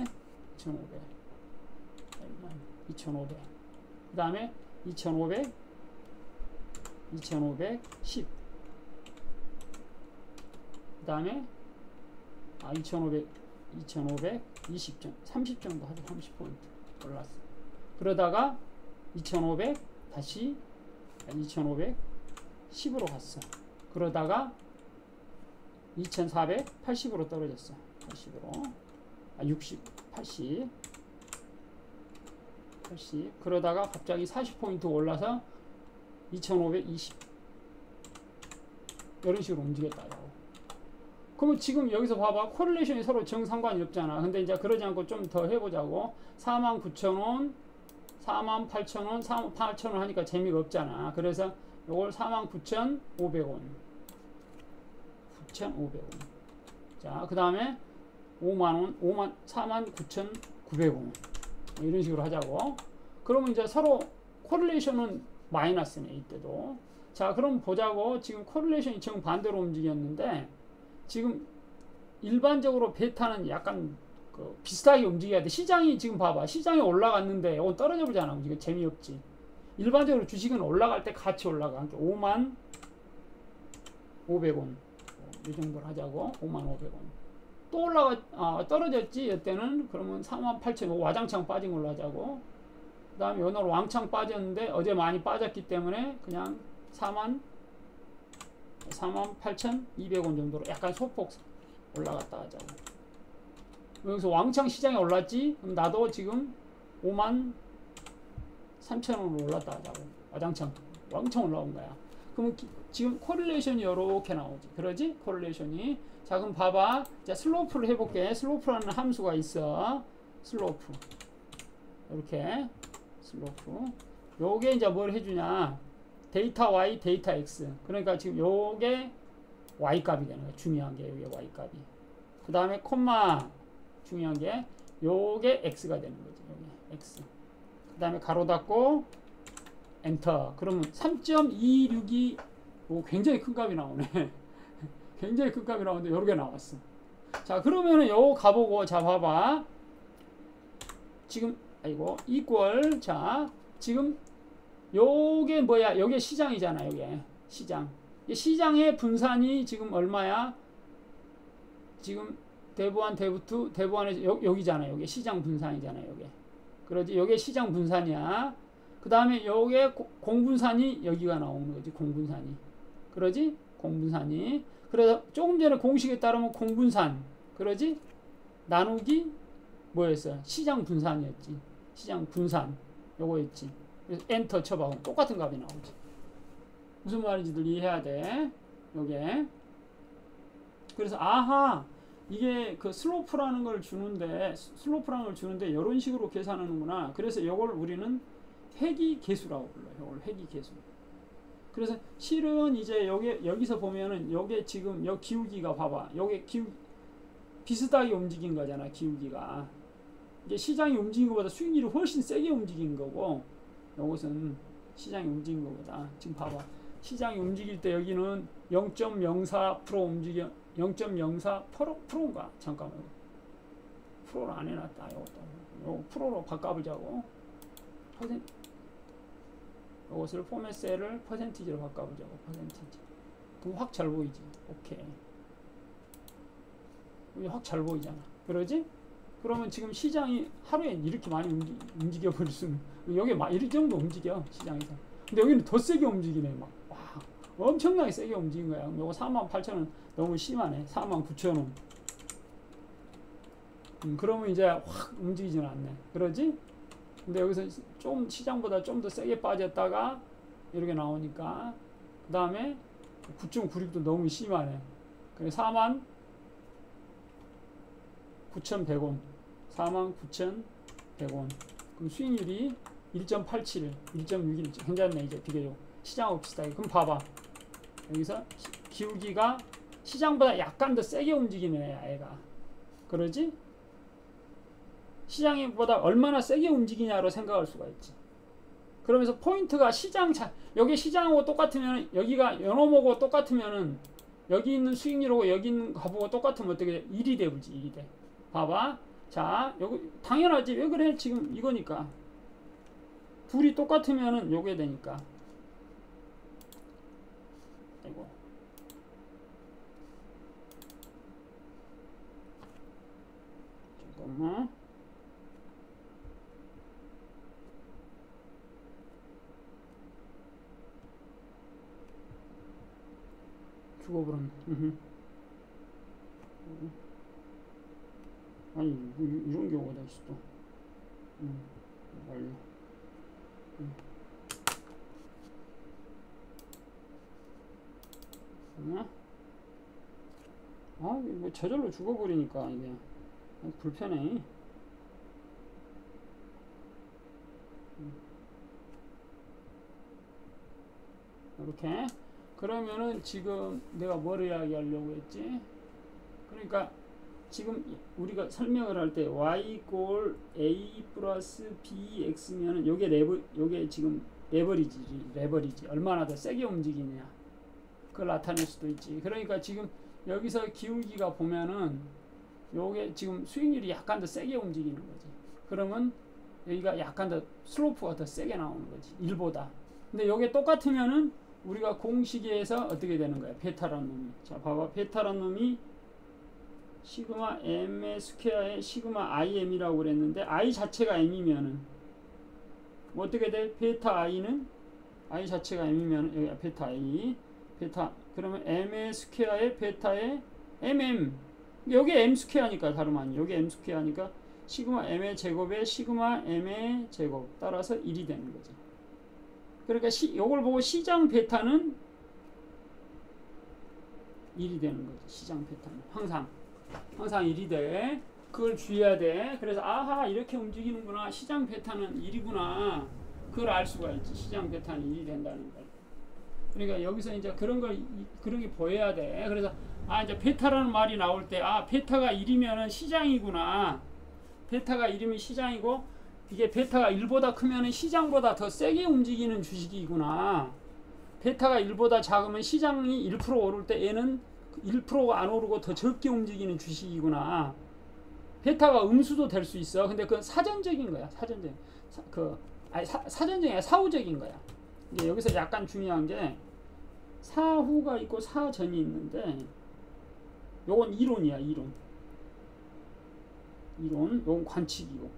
2,500. 그 다음에 2,500, 2,510. 그 다음에 2,520 정도, 30 정도 하죠. 30포인트 올랐어. 그러다가 2,500 다시 2,510으로 갔어. 그러다가 2,480으로 떨어졌어. 80으로. 60, 80. 그러다가 갑자기 40포인트 올라서 2,520. 이런 식으로 움직였다고. 그러면 지금 여기서 봐봐. 코릴레이션이 서로 정상관이 없잖아. 근데 이제 그러지 않고 좀 더 해보자고. 49,000원, 48,000원, 48,000원 하니까 재미가 없잖아. 그래서 요걸 49,500원. 9,500원. 자, 그 다음에 5만원, 49,900원. 이런 식으로 하자고. 그러면 이제 서로 코릴레이션은 마이너스네, 이때도. 자, 그럼 보자고. 지금 코릴레이션이 정반대로 움직였는데, 지금 일반적으로 베타는 약간 비슷하게 움직여야 돼. 시장이 지금 봐봐. 시장이 올라갔는데, 이건 떨어져 보잖아. 이거 재미없지. 일반적으로 주식은 올라갈 때 같이 올라가. 5,500원. 이 정도로 하자고. 5,500원. 또 떨어졌지, 이때는. 그러면 48,000원, 와장창 빠진 걸로 하자고. 그 다음에 오늘 왕창 빠졌는데, 어제 많이 빠졌기 때문에, 그냥 48,200원 정도로 약간 소폭 올라갔다 하자고. 여기서 왕창 시장이 올랐지? 그럼 나도 지금 53,000원으로 올랐다 하자고. 와장창, 왕창 올라온 거야. 그러면 지금 코릴레이션이 이렇게 나오지. 그러지? 코릴레이션이. 자, 그럼 봐봐. 자, 슬로프를 해볼게. 슬로프라는 함수가 있어. 슬로프. 이렇게. 슬로프. 요게 이제 뭘 해주냐. 데이터 Y, 데이터 X. 그러니까 지금 요게 Y 값이 되는 거야. 중요한 게 요게 Y 값이. 그 다음에 콤마 중요한 게 요게 x가 되는 거지. 요게 x. 그 다음에 가로 닫고 엔터. 그러면 3.262 굉장히 큰 값이 나오네. 굉장히 큰 값이 나오는데 요렇게 나왔어. 자, 그러면은 요거 가보고, 자, 봐봐. 지금, 아이고, equal. 자, 지금 요게 뭐야? 요게 시장이잖아, 요게. 시장. 시장의 분산이 지금 얼마야? 지금 대부한, 대부투, 대부한에 여기잖아. 요게 시장 분산이잖아, 요게. 그러지? 요게 시장 분산이야. 그 다음에 요게 공분산이 여기가 나오는 거지, 공분산이. 그러지? 공분산이. 그래서 조금 전에 공식에 따르면 공분산. 그러지? 나누기 뭐였어? 시장 분산이었지. 시장 분산. 요거였지. 그래서 엔터 쳐봐. 똑같은 값이 나오지. 무슨 말인지들 이해해야 돼. 요게. 그래서 아하, 이게 그 슬로프라는 걸 주는데, 이런 식으로 계산하는구나. 그래서 요걸 우리는 회귀계수라고 불러요. 요걸 회귀계수. 그래서 실은 이제 여기서 보면은 요게 지금 요 기울기가 봐봐. 요게 비슷하게 움직인 거잖아. 기울기가. 이게 시장이 움직인 것보다 수익률이 훨씬 세게 움직인 거고, 요것은 시장이 움직인 것보다. 지금 봐봐. 시장이 움직일 때 여기는 0.04% 움직여. 0.04%인가? 잠깐만. 프로를 안 해놨다. 요것도. 프로로 바꿔보자고. 이것을 포맷 셀을 퍼센티지로 바꿔보자고. 퍼센티지. 그럼 확 잘 보이지. 오케이. 확 잘 보이잖아. 그러지? 그러면 지금 시장이 하루에 이렇게 많이 움직여 버릴 수는, 여기 막 이 정도 움직여 시장에서. 근데 여기는 더 세게 움직이네. 막 와, 엄청나게 세게 움직인 거야. 요거 48,000원 너무 심하네. 49,000원. 그러면 이제 확 움직이지는 않네. 그러지? 근데 여기서 좀 시장보다 좀 더 세게 빠졌다가 이렇게 나오니까, 그 다음에 9.96도 너무 심하네. 그래서 49,100원. 49,100원. 그럼 수익률이 1.87, 1.61. 괜찮네. 이제 비교적 시장하고 비슷하게. 그럼 봐봐. 여기서 기울기가 시장보다 약간 더 세게 움직이네, 애가. 그러지? 시장보다 얼마나 세게 움직이냐로 생각할 수가 있지. 그러면서 포인트가 여기 시장하고 똑같으면, 여기가 연호모고 똑같으면은, 여기 있는 수익률하고 여기 있는 값하고 똑같으면 어떻게 돼? 1이 돼버리지, 1이 돼. 봐봐. 자, 여기, 당연하지. 왜 그래? 지금 이거니까. 둘이 똑같으면은 요게 되니까. 아이고. 잠깐만. 죽어버렸네. 아니, 이런 경우가 다 있어 또. 완료. 뭐 저절로 죽어버리니까 이게 불편해. 이렇게. 그러면은 지금 내가 뭘 이야기하려고 했지? 그러니까 지금 우리가 설명을 할 때 y equal a 플러스 bx면은 요게 지금 레버리지 얼마나 더 세게 움직이냐 그걸 나타낼 수도 있지. 그러니까 지금 여기서 기울기가 보면은 요게 지금 수익률이 약간 더 세게 움직이는 거지. 그러면 여기가 약간 더 슬로프가 더 세게 나오는 거지, 1보다. 근데 요게 똑같으면은 우리가 공식에서 어떻게 되는 거야? 베타라는 놈이. 자, 봐봐. 베타라는 놈이 시그마 m의 스퀘어에 시그마 im이라고 그랬는데, i 자체가 m이면은 뭐 어떻게 돼? 베타 i는 i 자체가 m이면 여기 베타 i 베타, 그러면 m의 스퀘어에 베타에 mm, 여기 m 스퀘어니까 다름 아니. 여기 m 스퀘어니까 시그마 m의 제곱에 시그마 m의 제곱 따라서 1이 되는 거지. 그러니까 요걸 보고 시장 베타는 1이 되는 거지. 시장 베타는 항상 1이 돼. 그걸 주의해야 돼. 그래서 아하, 이렇게 움직이는구나. 시장 베타는 1이구나. 그걸 알 수가 있지. 시장 베타는 1이 된다는 걸. 그러니까 여기서 이제 그런 게 보여야 돼. 그래서 이제 베타라는 말이 나올 때 베타가 1이면은 시장이구나. 베타가 1이면 시장이고 이게 베타가 1보다 크면은 시장보다 더 세게 움직이는 주식이구나. 베타가 1보다 작으면 시장이 1% 오를 때 얘는 1%가 안 오르고 더 적게 움직이는 주식이구나. 베타가 음수도 될 수 있어. 근데 그건 사전적인 거야. 사전적. 사전적이 아니라 사후적인 거야. 이제 여기서 약간 중요한 게 사후가 있고 사전이 있는데 요건 이론이야. 이론. 요건 관측이고.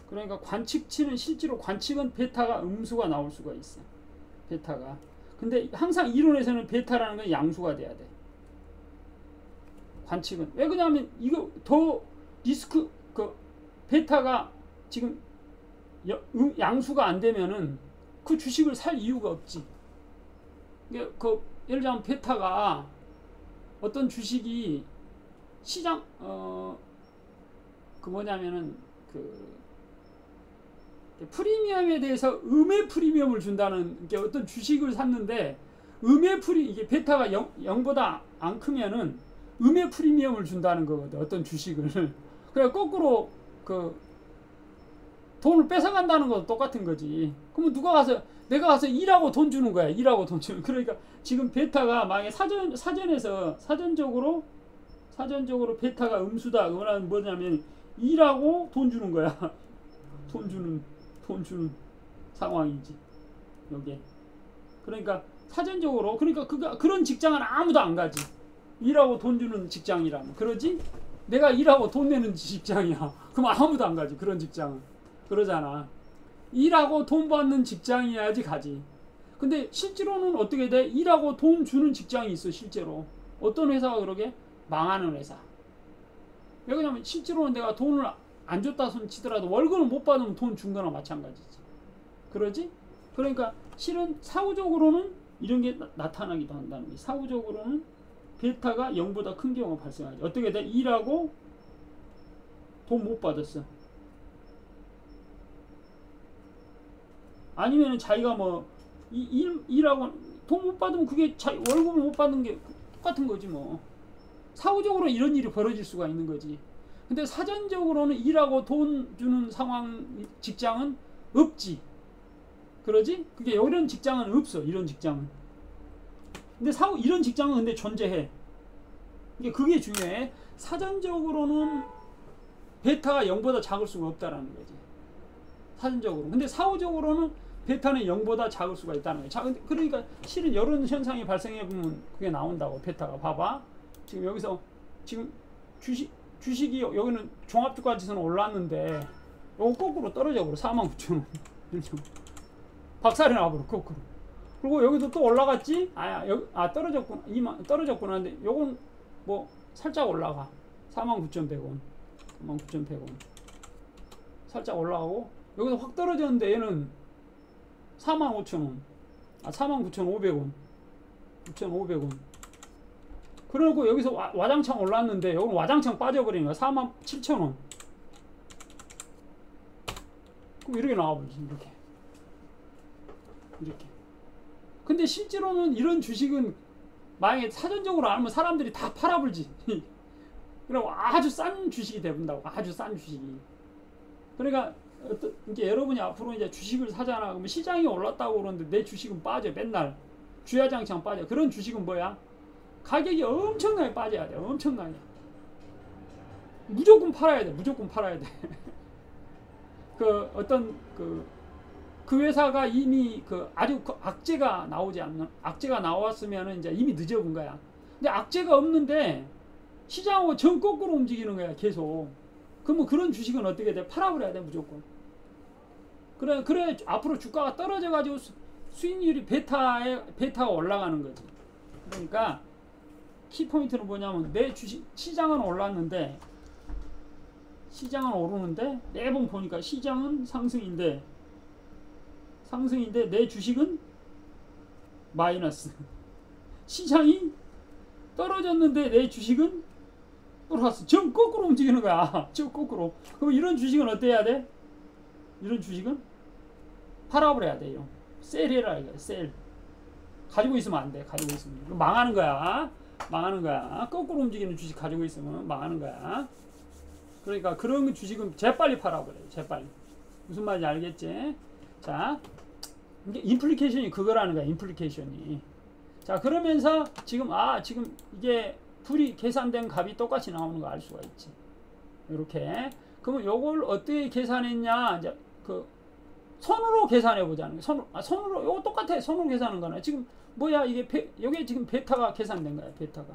그러니까 관측치는 실제로 관측은 베타가 음수가 나올 수가 있어. 베타가. 근데 항상 이론에서는 베타라는 건 양수가 돼야 돼. 관측은. 왜 그러냐면 이거 더 리스크 베타가 지금 양수가 안 되면은 그 주식을 살 이유가 없지. 예를 들자면 베타가 어떤 주식이 시장 프리미엄에 대해서 음의 프리미엄을 준다는 게 어떤 주식을 샀는데 이게 베타가 0보다 안 크면은 음의 프리미엄을 준다는 거거든. 어떤 주식을. 그래 거꾸로 돈을 뺏어간다는 것도 똑같은 거지. 그러면 내가 가서 일하고 돈 주는 거야. 일하고 돈 주는. 그러니까 지금 베타가 만약에 사전적으로 베타가 음수다. 그거는 뭐냐면 일하고 돈 주는 거야. 돈 주는 상황이지. 여기에. 그러니까 사전적으로 그런 직장은 아무도 안 가지. 일하고 돈 주는 직장이라면. 그러지? 내가 일하고 돈 내는 직장이야. 그럼 아무도 안 가지. 그런 직장은. 그러잖아. 일하고 돈 받는 직장이어야지 가지. 근데 실제로는 어떻게 돼? 일하고 돈 주는 직장이 있어. 실제로. 어떤 회사가 그러게? 망하는 회사. 왜 그러냐면 실제로는 내가 돈을 안 줬다 손 치더라도 월급을 못 받으면 돈 준 거나 마찬가지지. 그러지? 그러니까 실은 사후적으로는 이런 게 나타나기도 한다는 거지. 사후적으로는 베타가 0보다 큰 경우가 발생하지. 어떻게 돼? 일하고 돈 못 받았어. 아니면 자기가 일하고 돈 못 받으면 그게 월급을 못 받는 게 똑같은 거지 뭐. 사후적으로 이런 일이 벌어질 수가 있는 거지. 근데 사전적으로는 일하고 돈 주는 직장은 없지. 그러지? 그게 이런 직장은 없어. 이런 직장은. 근데 이런 직장은 근데 존재해. 그게 중요해. 사전적으로는 베타가 0보다 작을 수가 없다라는 거지. 사전적으로. 근데 사후적으로는 베타는 0보다 작을 수가 있다는 거야. 그러니까 실은 이런 현상이 발생해 보면 그게 나온다고. 베타가 봐봐. 지금 여기서 지금 주식이 여기는 종합주가지수는 올랐는데 요거 거꾸로 떨어져 버려. 49,000원. 박살이 나버려. 거꾸로. 그리고 여기도 또 올라갔지? 떨어졌구나. 떨어졌구나. 근데 요건 살짝 올라가. 49,100원. 49,100원. 살짝 올라가고 여기서 확 떨어졌는데 얘는 45,000원. 49,500원. 9,500원. 그러고 여기서 와장창 올랐는데 여기는 와장창 빠져버리는 거야. 47,000원. 그럼 이렇게 나와버리지. 이렇게. 근데 실제로는 이런 주식은 만약에 사전적으로 알면 사람들이 다 팔아버리지. 그리고 아주 싼 주식이 돼본다고. 아주 싼 주식이. 그러니까 이제 여러분이 앞으로 이제 주식을 사잖아. 그러면 시장이 올랐다고 그러는데 내 주식은 빠져. 맨날 주야장창 빠져. 그런 주식은 뭐야? 가격이 엄청나게 빠져야 돼. 엄청나게. 무조건 팔아야 돼. 무조건 팔아야 돼. 그 회사가 이미 아주 악재가 악재가 나왔으면 이제 이미 늦어본 거야. 근데 악재가 없는데 시장하고 정 거꾸로 움직이는 거야. 계속. 그러면 그런 주식은 어떻게 돼? 팔아버려야 돼. 무조건. 그래 앞으로 주가가 떨어져가지고 수익률이 베타가 올라가는 거지. 그러니까 키포인트는 뭐냐면 내 주식 시장은 올랐는데 시장은 오르는데 매번 보니까 시장은 상승인데 내 주식은 마이너스. 시장이 떨어졌는데 내 주식은 플러스. 정 거꾸로 움직이는 거야. 정 거꾸로. 그럼 이런 주식은 어때야 돼? 이런 주식은 팔아버려야 돼요. 셀이라 이거 셀. 가지고 있으면 안 돼. 가지고 있으면 이거 망하는 거야. 망하는 거야. 거꾸로 움직이는 주식 가지고 있으면 망하는 거야. 그러니까 그런 주식은 재빨리 팔아 그래. 재빨리. 무슨 말인지 알겠지? 자, 이게 임플리케이션이 그거라는 거야. 임플리케이션이. 자, 그러면서 지금 지금 이게 둘이 계산된 값이 똑같이 나오는 거 알 수가 있지. 이렇게. 그러면 요걸 어떻게 계산했냐? 이제 그 손으로 계산해 보자는 거야. 손으로 요거 똑같아. 손으로 계산하는 거나. 지금 뭐야 이게 여기 지금 베타가 계산된 거야. 베타가.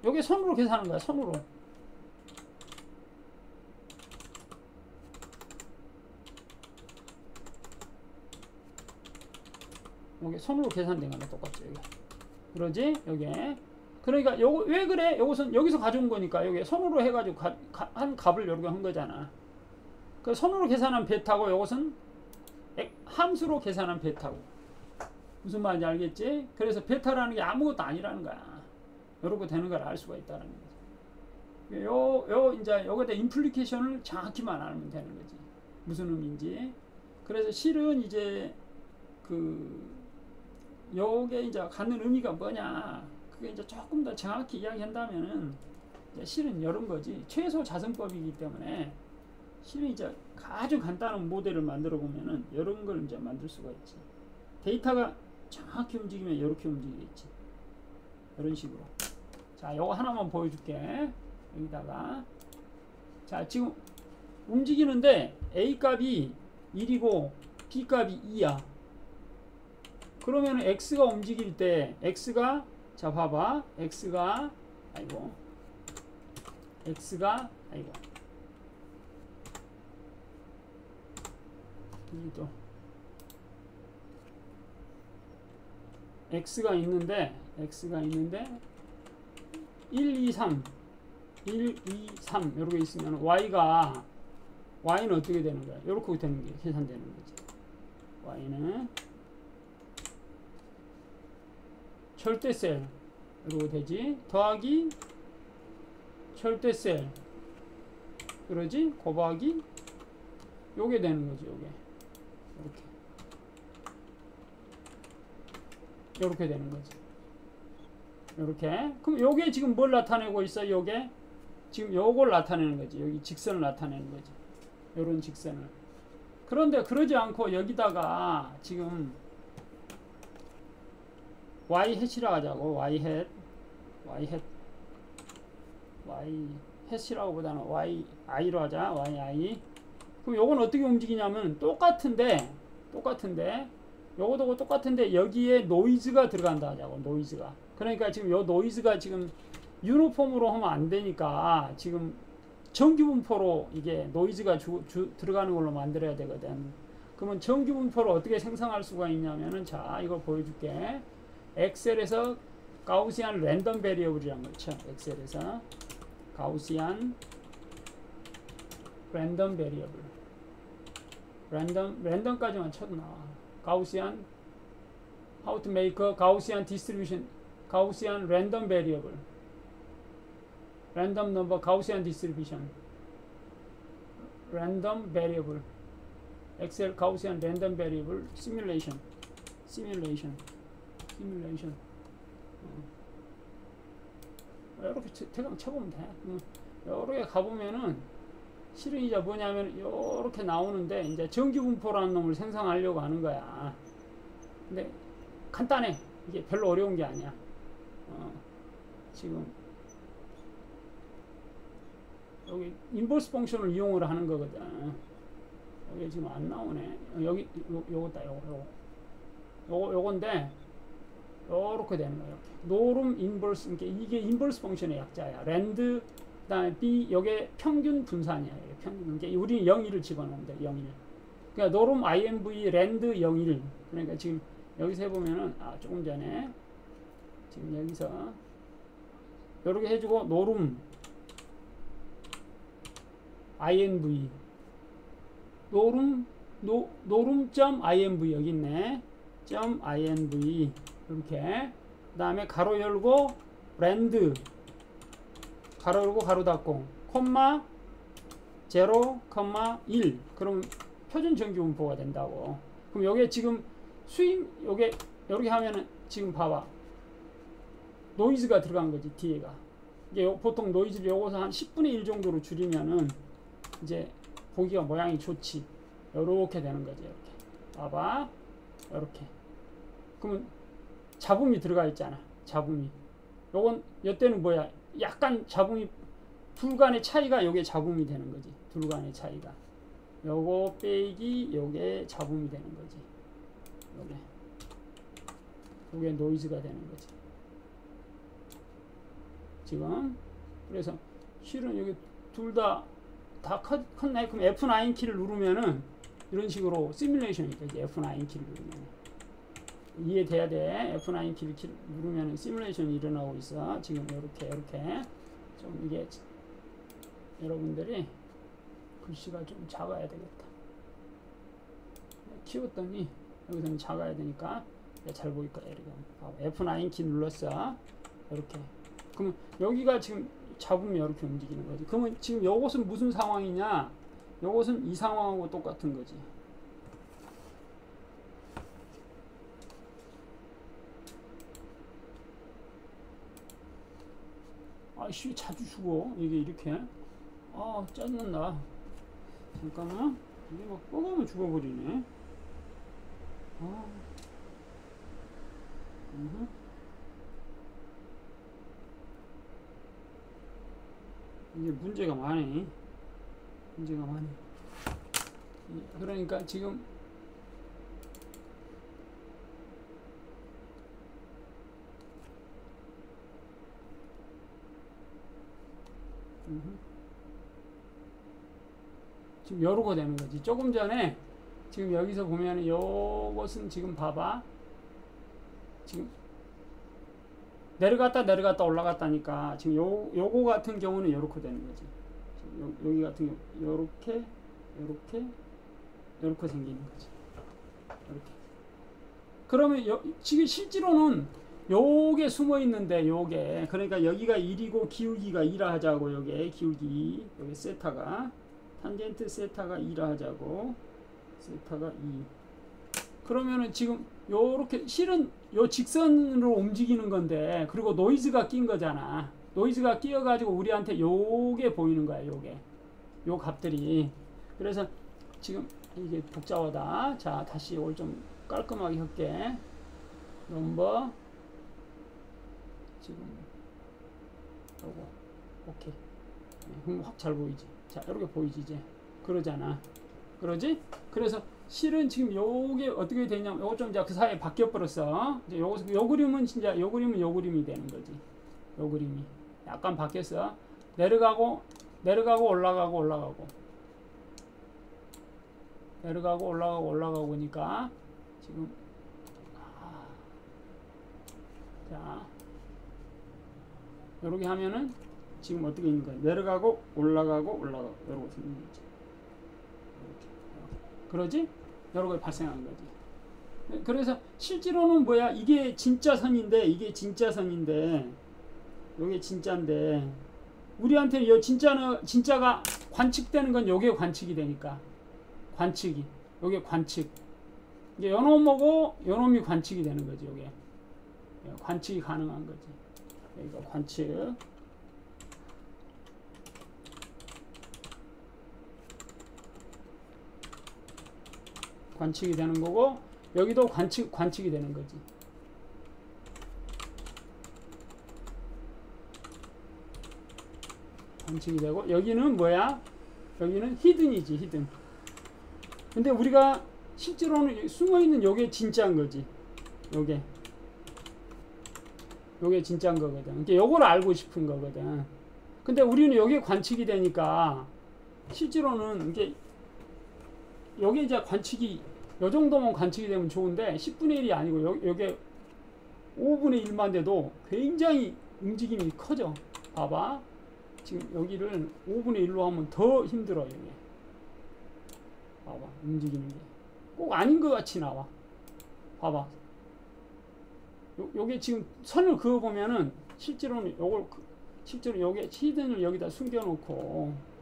요게 손으로 계산하는 거야. 손으로. 요게 손으로 계산된 거나 똑같죠. 여기. 그러지? 요게. 그러니까 요거 왜 그래? 요것은 여기서 가져온 거니까 여기 손으로 해가지고 한 값을 요렇게 한 거잖아. 그 손으로 계산한 베타고 요것은 함수로 계산한 베타고. 무슨 말인지 알겠지? 그래서 베타라는 게 아무것도 아니라는 거야. 요렇게 되는 걸 알 수가 있다는 거지. 이제 요거에 대한 임플리케이션을 정확히만 알면 되는 거지. 무슨 의미인지. 그래서 실은 이제 요게 이제 갖는 의미가 뭐냐. 그게 이제 조금 더 정확히 이야기한다면은 실은 이런 거지. 최소 자선법이기 때문에 실은 이제 아주 간단한 모델을 만들어 보면은 이런 걸 이제 만들 수가 있지. 데이터가 정확히 움직이면 이렇게 움직이겠지. 이런 식으로. 자, 요거 하나만 보여줄게. 여기다가. 자, 지금 움직이는데 A 값이 1이고 B 값이 2야. 그러면 X가 움직일 때 X가 자 봐봐. X가 또 X가 있는데 1, 2, 3 이렇게 있으면 Y는 어떻게 되는 거야? 이렇게 되는 게 계산되는 거지. Y는 절대셀 이러고 되지. 더하기 절대셀 그러지. 곱하기 요게 되는 거지. 요게 요렇게 되는 거지. 요렇게. 그럼 요게 지금 뭘 나타내고 있어? 요게 지금 요걸 나타내는 거지. 여기 직선을 나타내는 거지. 요런 직선을. 그런데 그러지 않고 여기다가 지금 y 햇이라고 하자고. y 햇이라고 보다는 y i로 하자. y i. 그럼 요건 어떻게 움직이냐면 똑같은데 요거도 똑같은데 여기에 노이즈가 들어간다 하자고. 노이즈가. 그러니까 지금 요 노이즈가 지금 유니폼으로 하면 안 되니까 지금 정규분포로 이게 노이즈가 들어가는 걸로 만들어야 되거든. 그러면 정규분포를 어떻게 생성할 수가 있냐면은 자, 이거 보여줄게. 엑셀에서 가우시안 랜덤 베리어블이란 거 있죠. 엑셀에서 가우시안 랜덤 베리어블. 랜덤까지만 쳐도 나와. 가우시안 how to make a Gaussian distribution, Gaussian random variable, random number Gaussian distribution, random variable, Excel Gaussian random variable simulation. 이렇게 대강 쳐보면 돼. 이렇게 가보면은 실은 이제 뭐냐면 이렇게 나오는데 이제 정규분포라는 놈을 생성하려고 하는 거야. 근데 간단해. 이게 별로 어려운 게 아니야. 지금 여기 인버스 펑션을 이용을 하는 거거든. 여기 지금 안 나오네. 여기 요거다. 요건데 요렇게 되는 거야. 이렇게. 노름 인버스. 이게 인버스 펑션의 약자야. 랜드 그다음에 B 요게 평균 분산이야. 평균. 그러니까 우리는 0, 1을 집어넣으면 돼. 0, 1. 그러니까 노름 IMV 랜드 0, 1. 그러니까 지금 여기서 해보면은 조금 전에 지금 여기서 요렇게 해주고 노름 INV 노름.inv 여기 있네. .inv 이렇게. 그 다음에 가로 열고 랜드 가로 열고 가로 닫고 콤마 0, 1 그럼 표준 정규 분포가 된다고. 그럼 요게 지금 수임 요게 이렇게 하면은 지금 봐봐. 노이즈가 들어간 거지 뒤에가. 이게 보통 노이즈를 요거서 한 10분의 1 정도로 줄이면은 이제 보기가 모양이 좋지. 요렇게 되는 거지. 이렇게. 봐봐. 요렇게. 그러면 잡음이 들어가 있잖아. 잡음이. 요건 요때는 뭐야? 약간 잡음이 둘 간의 차이가 요게 잡음이 되는 거지. 둘 간의 차이가. 요거 빼기 요게 잡음이 되는 거지. 요게 노이즈가 되는 거지. 지금 그래서 실은 여기 둘 다 컸네. 그럼 F9 키를 누르면은 이런 식으로 시뮬레이션이 되지. F9 키를 누르면 이해돼야 돼. F9 키를 누르면 시뮬레이션이 일어나고 있어. 지금 이렇게 좀 이게 여러분들이 글씨가 좀 작아야 되겠다. 키웠더니 여기서는 작아야 되니까 잘 보일 거야. 이렇게 F9 키 눌렀어. 이렇게. 그러면 여기가 지금 잡으면 이렇게 움직이는 거지. 그러면 지금 요것은 무슨 상황이냐? 요것은 이 상황하고 똑같은 거지. 아이씨 자주 죽어. 이게 이렇게. 아 짜증난다. 잠깐만. 이게 막 꺼가면 죽어버리네. 이게 문제가 많네. 문제가 많네. 그러니까 지금 지금 요러고 되는 거지. 조금 전에 지금 여기서 보면 요것은 지금 봐봐. 지금 내려갔다 올라갔다니까 지금 요거 같은 경우는 요렇게 되는 거지. 여기 같은 경우 요렇게 생기는 거지. 이렇게. 그러면 지금 실제로는 요게 숨어 있는데 요게 그러니까 여기가 1이고 기울기가 2라 하자고. 요게 기울기 여기 세타가 탄젠트 세타가 2라 하자고. 세타가 2. 그러면은 지금 요렇게 실은 요 직선으로 움직이는 건데 그리고 노이즈가 낀 거잖아. 노이즈가 끼어 가지고 우리한테 요게 보이는 거야. 요게 요 값들이. 그래서 지금 이게 복잡하다. 자 다시 이걸 좀 깔끔하게 할게. 넘버 지금 요거 오케이. 그럼 확 잘 보이지. 자 이렇게 보이지 이제. 그러잖아. 그러지? 그래서 실은 지금 요게 어떻게 되냐면 요거 좀 이제 그 사이에 바뀌어 버렸어. 이제 요 그림은 진짜 요 그림이 되는 거지. 요 그림이 약간 바뀌었어. 내려가고 올라가고 보니까 지금 자 요렇게 하면은 지금 어떻게 있는 거야? 내려가고 올라가고 요렇게 생긴 거지. 그러지? 여러 가지 발생하는 거지. 그래서 실제로는 뭐야? 이게 진짜 선인데 요게 진짜인데 우리한테 이 진짜가 관측되는 건 요게 관측이 되니까 요게 관측. 이게 요놈하고 요놈이 관측이 되는 거지. 요게 관측이 가능한 거지. 여기가 관측. 관측이 되는 거고 여기도 관측이 되는 거지. 관측이 되고 여기는 뭐야? 여기는 히든이지. 히든. 근데 우리가 실제로는 숨어있는 요게 진짜인 거지. 요게 진짜인 거거든. 그러니까 요걸 알고 싶은 거거든. 근데 우리는 요게 관측이 되니까 실제로는 이게 여기 이제 관측이 요 정도면 관측이 되면 좋은데 10분의 1이 아니고 요게 5분의 1만 돼도 굉장히 움직임이 커져. 봐봐. 지금 여기를 5분의 1로 하면 더 힘들어. 여기. 봐봐. 움직이는 게. 꼭 아닌 것 같이 나와. 봐봐. 요게 지금 선을 그어보면은 실제로는 실제로 요게 히든을 여기다 숨겨놓고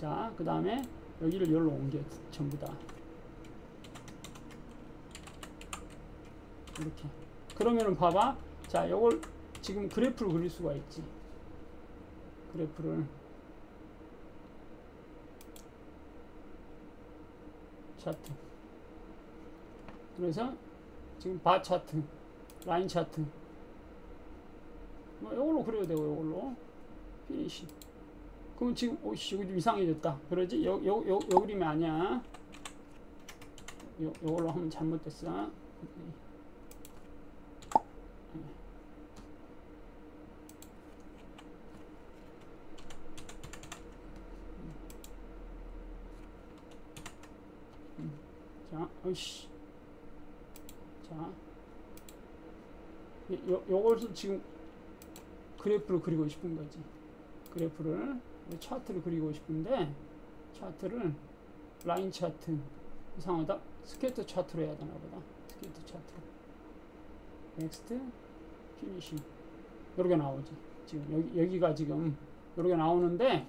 자, 그 다음에 여기를 여기로 옮겨 전부 다 이렇게. 그러면은 봐봐. 자, 요걸 지금 그래프를 그릴 수가 있지. 그래프를 차트. 그래서 지금 바 차트, 라인 차트. 뭐 요걸로 그려도 되고 요걸로 피니시. 그럼 지금 오씨 이거 좀 이상해졌다. 그러지? 요 그림이 아니야. 요걸로 하면 잘못됐어. 자, 어이씨. 자, 요것을 지금 그래프를 그리고 싶은 거지. 그래프를 차트를 그리고 싶은데 차트를 라인 차트 이상하다. 스케이터 차트로 해야 되나 보다. 스케이터 차트로. 넥스트 피니시 이렇게 나오지. 지금 여기가 지금 이렇게 나오는데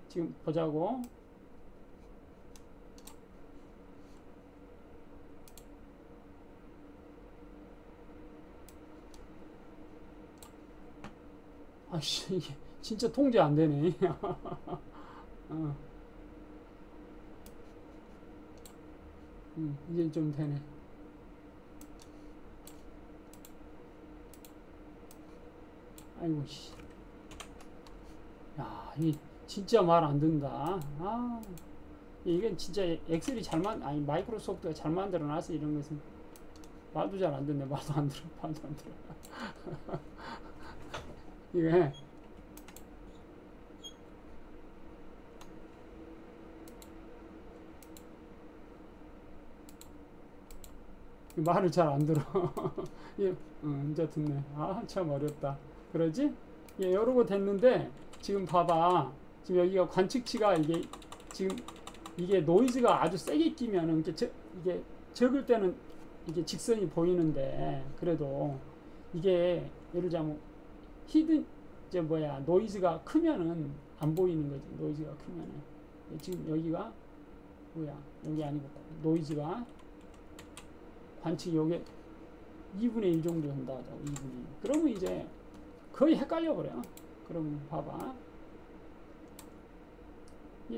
지금 보자고. 아씨 이게 진짜 통제 안 되네. 이제 좀 되네. 아이고 씨. 야, 이 진짜 말 안 듣는다. 아, 이건 진짜 엑셀이 아니 마이크로소프트가 잘 만들어 놨어. 이런 것은 말도 잘 안 듣네. 말도 안 들어. 말도 안 들어. 이게 말을 잘 안 들어. 예, 이제 듣네. 아, 참 어렵다. 그러지? 예, 여러 거 됐는데 지금 봐봐. 지금 여기가 관측치가 지금 이게 노이즈가 아주 세게 끼면은 이게 적을 때는 이게 직선이 보이는데 그래도 이게 예를 들자면 노이즈가 크면은 안 보이는 거지. 노이즈가 크면은. 지금 여기가 여기 아니고 노이즈가 관측이 요게 2분의 1 정도 된다 하자고. 2분의 1. 그러면 이제 거의 헷갈려 버려. 그럼 봐봐.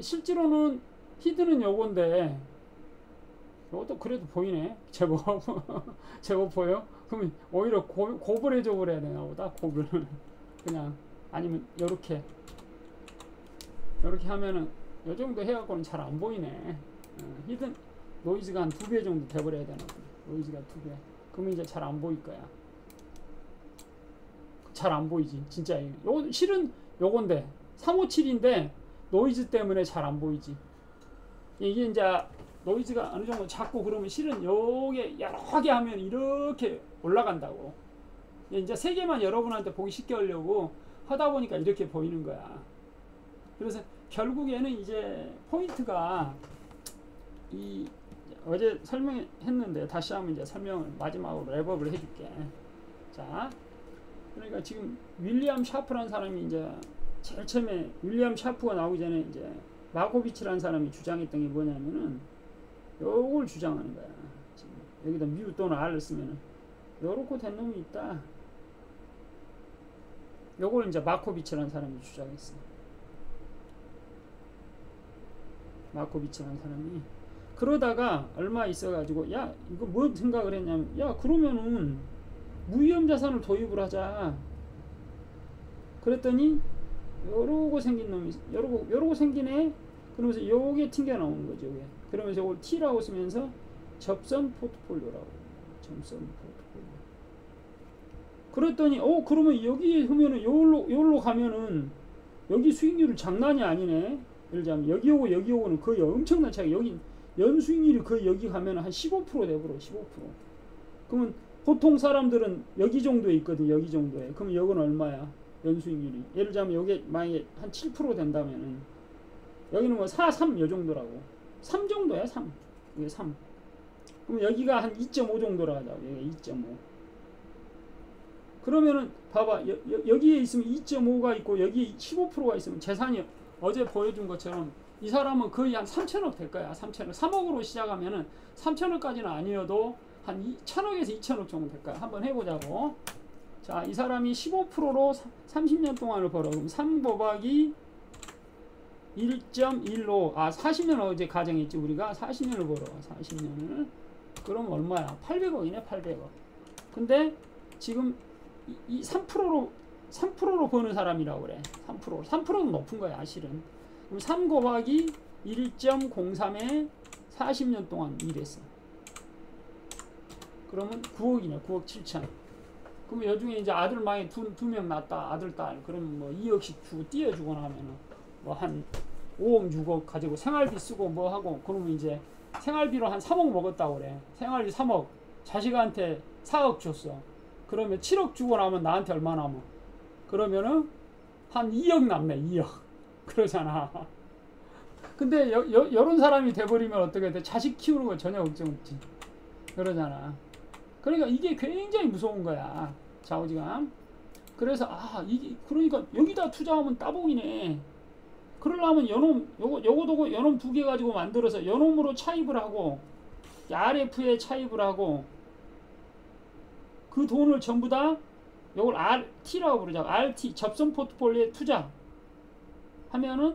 실제로는 히드는 요건데 요것도 그래도 보이네. 제법. 제법 보여? 그러면 오히려 곱을 해줘 버려야 되나 보다. 곱을. 그냥 아니면 요렇게 하면은 요 정도 해갖고는 잘 안 보이네. 히든 노이즈가 한 2배 정도 돼버려야 되나 보다. 노이즈가 2배. 그러면 이제 잘 안 보일 거야. 잘 안 보이지. 진짜 요 실은 요건데 357인데 노이즈 때문에 잘 안 보이지. 이게 이제 노이즈가 어느 정도 작고 그러면 실은 요게 여러 개 하면 이렇게 올라간다고. 이제 3개만 여러분한테 보기 쉽게 하려고 하다 보니까 이렇게 보이는 거야. 그래서 결국에는 이제 포인트가 어제 설명했는데 다시 한번 이제 설명을 마지막으로 랩업을 해줄게. 자, 그러니까 지금 윌리엄 샤프라는 사람이 이제 제일 처음에 윌리엄 샤프가 나오기 전에 이제 마코비치라는 사람이 주장했던 게 뭐냐면은 요걸 주장하는 거야. 지금 여기다 뮤 또는 R를 쓰면은 요렇게 된 놈이 있다. 요걸 이제 마코비치라는 사람이 주장했어. 마코비치라는 사람이. 그러다가 얼마 있어가지고 야 이거 뭐 생각을 했냐면 야 그러면은 무위험 자산을 도입을 하자. 그랬더니 요러고 생긴 놈이 요러고 생기네. 그러면서 요게 튕겨 나오는 거죠. 요게. 그러면서 이걸 T라고 쓰면서 접선 포트폴리오라고. 접선 포트폴리오. 그랬더니 그러면 여기 하면은 요걸로 가면은 여기 수익률은 장난이 아니네. 예를 들자면 여기 오고는 거의 엄청난 차이. 여기 연수익률이 거의 여기 가면 한 15% 돼버려. 15%. 그러면 보통 사람들은 여기 정도에 있거든. 여기 정도에. 그럼 여기는 얼마야? 연수익률이. 예를 들자면 여기 만약에 한 7% 된다면은 여기는 뭐 4, 3 요 정도라고. 3 정도야. 3. 이게 3. 그럼 여기가 한 2.5 정도라 하자. 여기 2.5. 그러면은 봐봐. 여기에 있으면 2.5가 있고 여기 15%가 있으면 재산이 어제 보여준 것처럼 이 사람은 거의 한 3천억 될 거야. 3천억. 3억으로 시작하면은 3천억까지는 아니어도 한 1천억에서 2천억 정도 될 거야. 한번 해보자고. 자, 이 사람이 15%로 30년 동안을 벌어. 그럼 3 곱하기 1.15. 40년 어제 가정했지. 우리가 40년을 벌어. 40년을. 그럼 얼마야? 800억이네. 800억. 근데 지금 이 3%로 버는 사람이라고 그래. 3%. 3%는 높은 거야, 실은. 그럼 3 곱하기 1.03에 40년 동안 일했어. 그러면 9억이네. 9억 7천. 그럼 여중에 이제 아들 많이 두 명 낳았다. 아들, 딸. 그러면 뭐 2억씩 주고 띄워주거나 하면은 뭐 한 5억, 6억 가지고 생활비 쓰고 뭐 하고 그러면 이제 생활비로 한 3억 먹었다고 그래. 생활비 3억. 자식한테 4억 줬어. 그러면 7억 주고 나면 나한테 얼마 남아? 그러면은 한 2억 남네. 2억. 그러잖아. 근데 이런 사람이 돼버리면 어떻게 돼? 자식 키우는 거 전혀 걱정 없지. 그러잖아. 그러니까 이게 굉장히 무서운 거야. 좌우지간. 그래서 이게 그러니까 여기다 투자하면 따봉이네. 그러려면 연홈 요거도 연홈 2개 가지고 만들어서 연홈으로 차입을 하고 RF에 차입을 하고 그 돈을 전부 다 요걸 RT라고 부르자. RT 접선 포트폴리오에 투자 하면은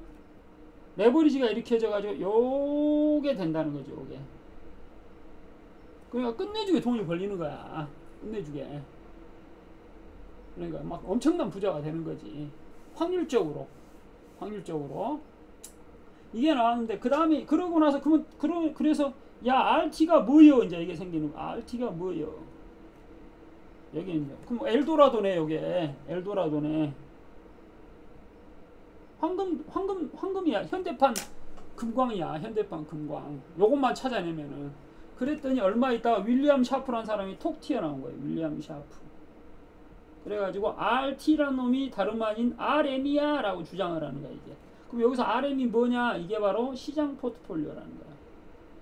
레버리지가 이렇게 해져가지고 요게 된다는 거죠. 요게. 그러니까 끝내주게 돈이 벌리는 거야. 끝내주게. 그러니까 막 엄청난 부자가 되는 거지. 확률적으로. 이게 나왔는데 그 다음에 그러고 나서 그래서 야 RT가 뭐요? 이제 이게 생기는 거. RT가 뭐요? 여기 이제 그럼 엘도라도네. 요게 엘도라도네. 황금이야. 현대판 금광이야. 현대판 금광. 요것만 찾아내면은. 그랬더니 얼마 있다가 윌리엄 샤프라는 사람이 톡 튀어나온 거예요. 윌리엄 샤프. 그래가지고 RT라는 놈이 다름 아닌 RM이야 라고 주장을 하는 거야. 이게. 그럼 여기서 RM이 뭐냐? 이게 바로 시장 포트폴리오라는 거야.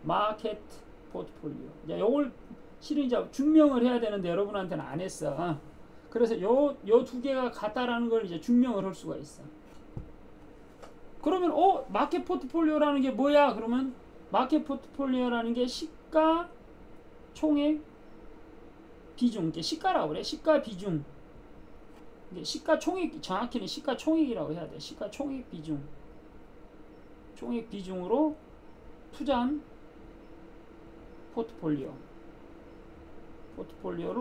마켓 포트폴리오. 이제 요걸 실은 이제 증명을 해야 되는데 여러분한테는 안 했어. 그래서 요 두 개가 같다라는 걸 이제 증명을 할 수가 있어. 그러면 마켓 포트폴리오라는 게 뭐야? 그러면 마켓 포트폴리오라는 게 시가 총액 비중. 이게 시가라고 그래. 시가 비중. 이게 시가 총액, 정확히는 시가 총액이라고 해야 돼. 시가 총액 비중. 총액 비중으로 투자한 포트폴리오를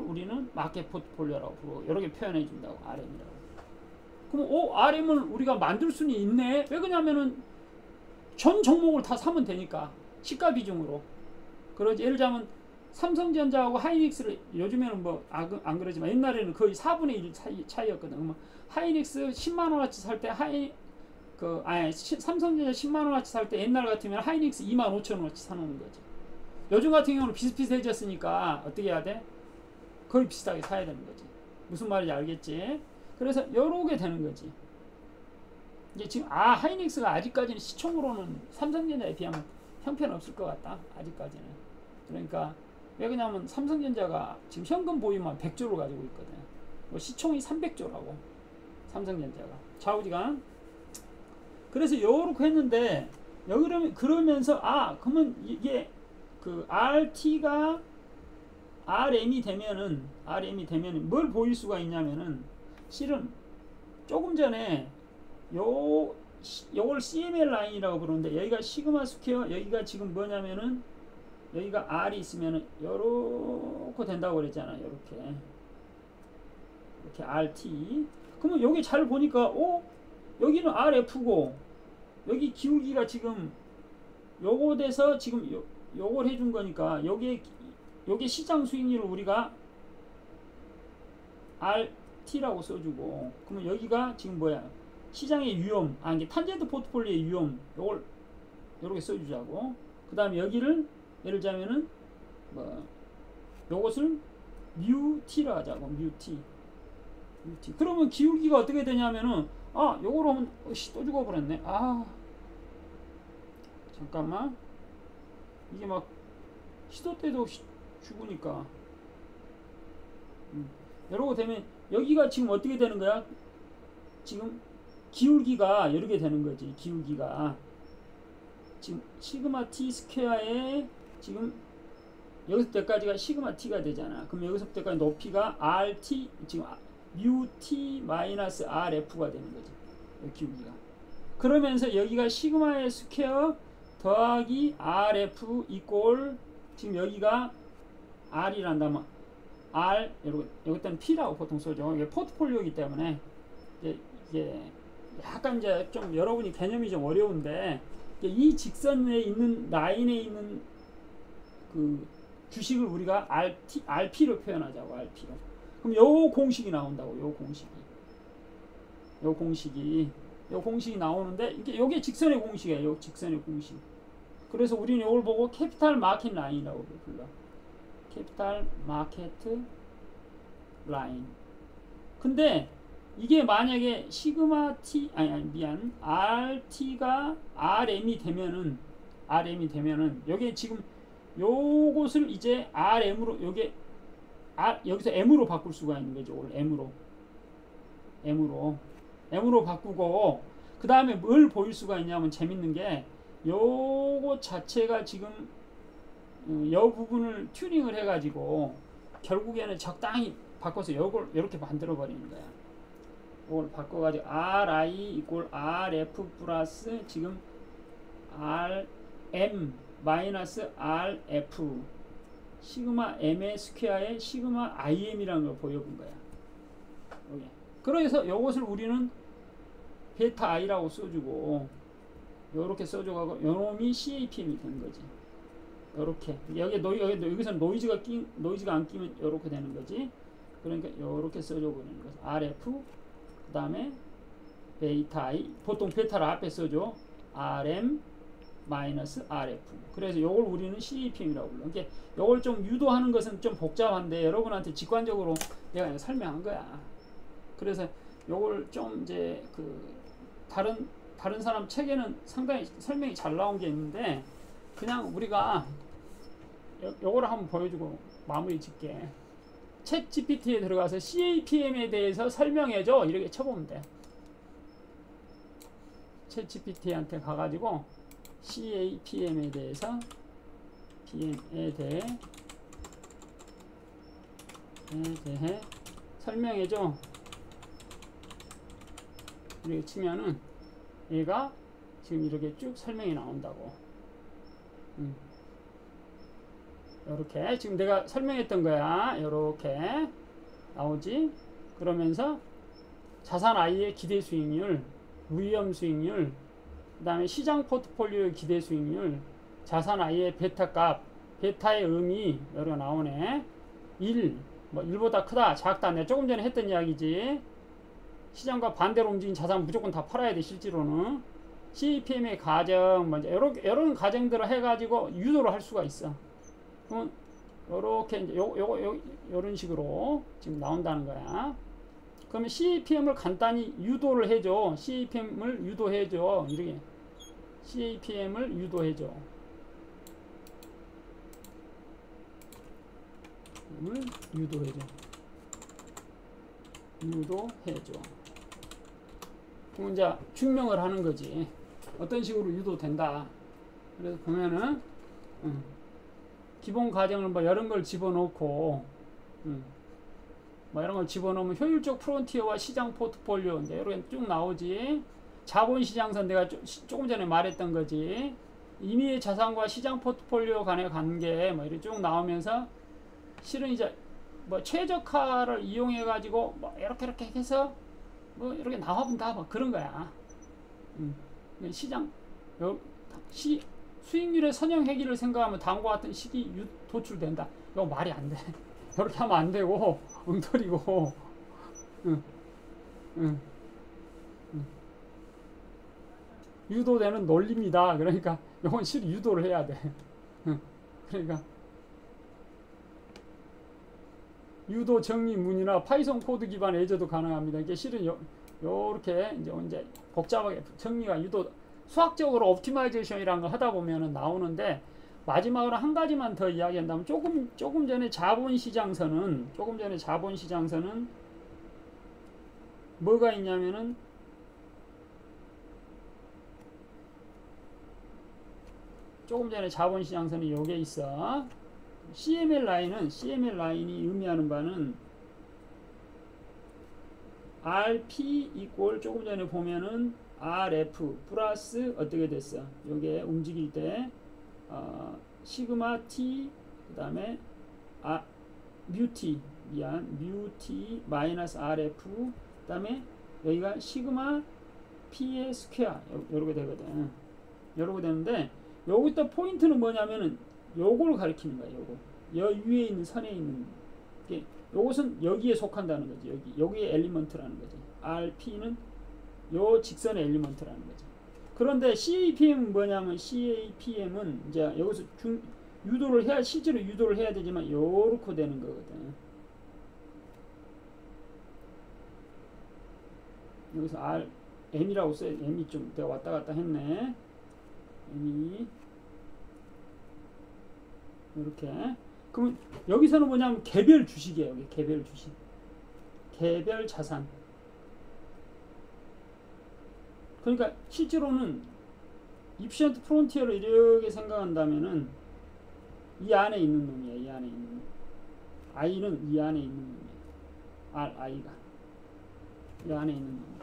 우리는 마켓 포트폴리오라고 부르고 이렇게 표현해 준다고. RM이라고. 그럼 RM을 우리가 만들 수는 있네. 왜 그러냐면은 전 종목을 다 사면 되니까. 시가 비중으로. 그러지. 예를 들자면 삼성전자하고 하이닉스를 요즘에는 뭐 안 그러지만 옛날에는 거의 4분의 1 차이였거든. 하이닉스 10만원어치 살 때 삼성전자 10만원어치 살 때 옛날 같으면 하이닉스 25,000원어치 사놓는 거지. 요즘 같은 경우는 비슷비슷해졌으니까 어떻게 해야 돼? 거의 비슷하게 사야 되는 거지. 무슨 말인지 알겠지? 그래서 요렇게 되는 거지. 이제 지금 하이닉스가 아직까지는 시총으로는 삼성전자에 비하면 형편없을 것 같다. 아직까지는. 그러니까 왜 그러냐면 삼성전자가 지금 현금 보유만 100조를 가지고 있거든. 시총이 300조라고. 삼성전자가. 좌우지간. 그래서 요렇게 했는데 그러면서 그러면 이게 그 RT가 RM이 되면은 뭘 보일 수가 있냐면은 실은 조금 전에 요걸 CML 라인이라고 부르는데 여기가 시그마 스퀘어 여기가 지금 뭐냐면은 여기가 R이 있으면은 요렇게 된다고 그랬잖아. 요렇게 RT. 그러면 여기 잘 보니까 여기는 RF고 여기 기울기가 지금 요거 돼서 지금 요걸 해준 거니까 요게 시장 수익률을 우리가 RT라고 써주고 그러면 여기가 지금 뭐야? 시장의 위험, 이게 탄젠트 포트폴리오의 위험 요걸 요렇게 써주자고. 그 다음에 여기를 예를 들자면은 요것을 뮤T라 하자고. 뮤T. 그러면 기울기가 어떻게 되냐면은 요거로 하면 또 죽어버렸네. 잠깐만. 이게 막 시도 때도 죽으니까 이러고 되면 여기가 지금 어떻게 되는 거야? 지금 기울기가 이렇게 되는 거지. 기울기가 지금 시그마 t 스퀘어에 지금 여기서부터까지가 시그마 t가 되잖아. 그럼 여기서부터까지 높이가 rt 지금 뮤 t 마이너스 rf가 되는 거지. 여기 기울기가. 그러면서 여기가 시그마의 스퀘어 더하기 rf 이꼴 지금 여기가 r이란다면 r 여기다는 p라고 보통 써죠. 이게 포트폴리오이기 때문에 이게 약간 이제 좀 여러분이 개념이 좀 어려운데 이 직선에 있는 라인에 있는 그 주식을 우리가 RP로 표현하자고. RP로. 그럼 요 공식이 나온다고. 요 공식이 나오는데 이게 직선의 공식이에요. 직선의 공식. 그래서 우리는 이걸 보고 캐피탈 마켓 라인이라고 불러. 캐피탈 마켓 라인. 근데 이게 만약에 시그마 t 미안 RT가 RM이 되면은 여기 지금 요것을 이제 RM으로 여기서 M으로 바꿀 수가 있는 거죠. M으로 바꾸고 그 다음에 뭘 보일 수가 있냐면 재밌는 게 요것 자체가 지금 요 부분을 튜닝을 해가지고 결국에는 적당히 바꿔서 요걸 이렇게 만들어 버리는 거야. 이걸 바꿔가지고 RI 이꼴 RF 플러스 지금 RM 마이너스 RF 시그마 M의 스퀘어에 시그마 IM이라는 걸 보여본 거야. 여기. 그래서 이것을 우리는 베타 I라고 써주고 요렇게 써줘가고 요놈이 CAPM이 되는 거지. 요렇게 여기서 노이즈가 안 끼면 요렇게 되는 거지. 그러니까 요렇게 써줘 버리는 거지. RF 그 다음에 베타 I 보통 베타를 앞에 써줘. RM 마이너스 RF. 그래서 요걸 우리는 CAPM이라고 불러. 이게 요걸 좀 유도하는 것은 좀 복잡한데 여러분한테 직관적으로 내가 설명한 거야. 그래서 요걸 좀 이제 그 다른 사람 책에는 상당히 설명이 잘 나온 게 있는데 그냥 우리가 요거를 한번 보여주고 마무리 짓게. 챗 GPT에 들어가서 CAPM에 대해서 설명해줘 이렇게 쳐보면 돼. 챗 GPT한테 가가지고 CAPM에 대해서 PM에 대해 설명해줘 이렇게 치면은 얘가 지금 이렇게 쭉 설명이 나온다고. 이렇게 지금 내가 설명했던 거야. 이렇게 나오지. 그러면서 자산 I의 기대 수익률, 위험 수익률, 그 다음에 시장 포트폴리오의 기대 수익률, 자산 I의 베타 값, 베타의 의미 여러 나오네. 1, 뭐 1보다 크다, 작다. 내가 조금 전에 했던 이야기지. 시장과 반대로 움직인 자산 무조건 다 팔아야 돼 실제로는. CAPM의 가정, 먼저 이런 가정들을 해가지고 유도를 할 수가 있어. 그러면 요렇게 이제 요런 식으로 지금 나온다는 거야. 그러면 CAPM을 간단히 유도를 해줘. CAPM을 유도해줘. 이렇게 CAPM을 유도해줘. 유도해줘. 그럼 이제 증명을 하는 거지. 어떤 식으로 유도된다. 그래서 보면은 기본 가정을 뭐 이런 걸 집어넣고 뭐 이런 걸 집어넣으면 효율적 프론티어와 시장 포트폴리오인데 이렇게 쭉 나오지. 자본시장선 내가 조금 전에 말했던 거지. 임의의 자산과 시장 포트폴리오 간의 관계 뭐 이렇게 쭉 나오면서 실은 이제 뭐 최적화를 이용해 가지고 뭐 이렇게 해서 뭐 이렇게 나와본다 뭐 그런 거야. 시장 수익률의 선형 회귀를 생각하면 다음과 같은 식이 도출된다. 이거 말이 안 돼. 이렇게 하면 안 되고 엉터리고. 유도되는 논리입니다. 그러니까 이건 실 유도를 해야 돼. 그러니까 유도 정리문이나 파이썬 코드 기반 애저도 가능합니다. 이게 실은 요렇게 이제 복잡하게 정리가 유도 수학적으로 옵티마이제이션이라는 걸 하다 보면은 나오는데 마지막으로 한 가지만 더 이야기한다면 조금 전에 자본시장선은 뭐가 있냐면은 조금 전에 자본시장선이 요게 있어. CML 라인이 의미하는 바는 RP 이꼴 조금 전에 보면은 RF 플러스 어떻게 됐어? 요게 움직일 때 시그마 T 그 다음에 뮤T 마이너스 RF 그 다음에 여기가 시그마 P의 스퀘어 요렇게 되거든. 요렇게 되는데 여기서 포인트는 뭐냐면은 요걸 가리키는 거야. 요거 여 위에 있는 선에 있는 게 요것은 여기에 속한다는 거지. 여기에 엘리먼트라는 거지. RP는 요 직선의 엘리먼트라는 거지. 그런데 CAPM은 뭐냐면 CAPM은 이제 여기서 유도를 해야 실제로 유도를 해야 되지만 요렇게 되는 거거든. 여기서 M이라고 써요. M이 좀 내가 왔다 갔다 했네. M이 이렇게. 그럼 여기서는 뭐냐면 개별 주식이에요. 여기 개별 주식, 개별 자산. 그러니까 실제로는 이피션트 프론티어를 이렇게 생각한다면은 이 안에 있는 놈이야. 이 안에 있는 놈. I는 이 안에 있는 놈이야. I가 이 안에 있는 놈.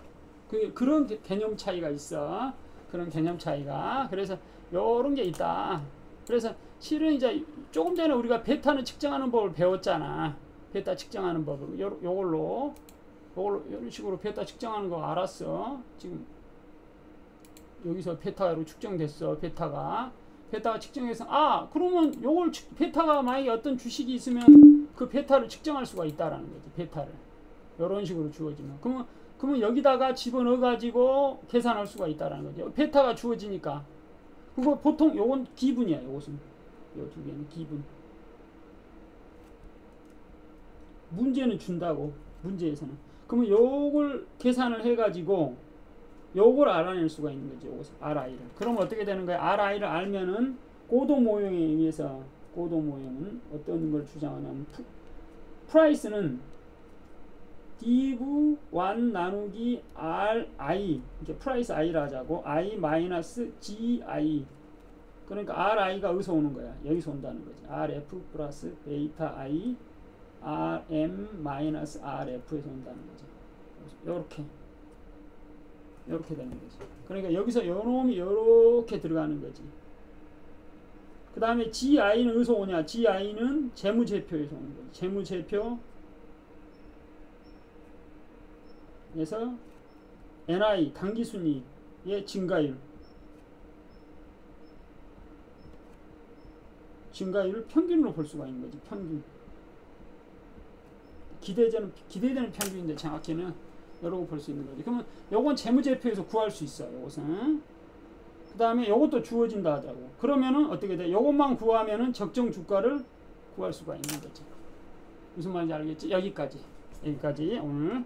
그런 개념 차이가 있어. 그런 개념 차이가. 그래서 요런 게 있다. 그래서 실은 이제 조금 전에 우리가 베타는 측정하는 법을 배웠잖아. 베타 측정하는 법을 요걸로 이런 식으로 베타 측정하는 거 알았어. 지금 여기서 베타로 측정됐어. 베타가 측정해서 그러면 요걸 베타가 만약에 어떤 주식이 있으면 그 베타를 측정할 수가 있다라는 거지. 베타를 요런 식으로 주어지면 그러면 여기다가 집어넣어 가지고 계산할 수가 있다라는 거죠. 베타가 주어지니까. 그거 보통 요건 기분이야. 요것은 요 두 개는 기분. 문제는 준다고. 문제에서는. 그러면 요걸 계산을 해 가지고 요걸 알아낼 수가 있는 거죠. 요것을 RI를. 그럼 어떻게 되는 거야? RI를 알면은 고도 모형에 의해서 고도 모형은 어떤 걸 주장하냐면 프라이스는 div1 나누기 RI 이제 프라이스 I라 하자고 I 마이너스 GI 그러니까 RI가 어디서 오는 거야? 여기서 온다는 거지. RF 플러스 베이타 I RM 마이너스 RF에서 온다는 거지. 요렇게 되는 거지. 그러니까 여기서 요 놈이 요렇게 들어가는 거지. 그 다음에 GI는 어디서 오냐? GI는 재무제표에서 오는 거지. 재무제표 에서 NI 당기순이익의 증가율을 평균으로 볼 수가 있는 거지. 평균. 기대되는 평균인데 정확히는 여러 거 볼 수 있는 거지. 그러면 요건 재무제표에서 구할 수 있어. 요것은. 그 다음에 요것도 주어진다 하자고. 그러면은 어떻게 돼? 요것만 구하면은 적정 주가를 구할 수가 있는 거지. 무슨 말인지 알겠지? 여기까지 오늘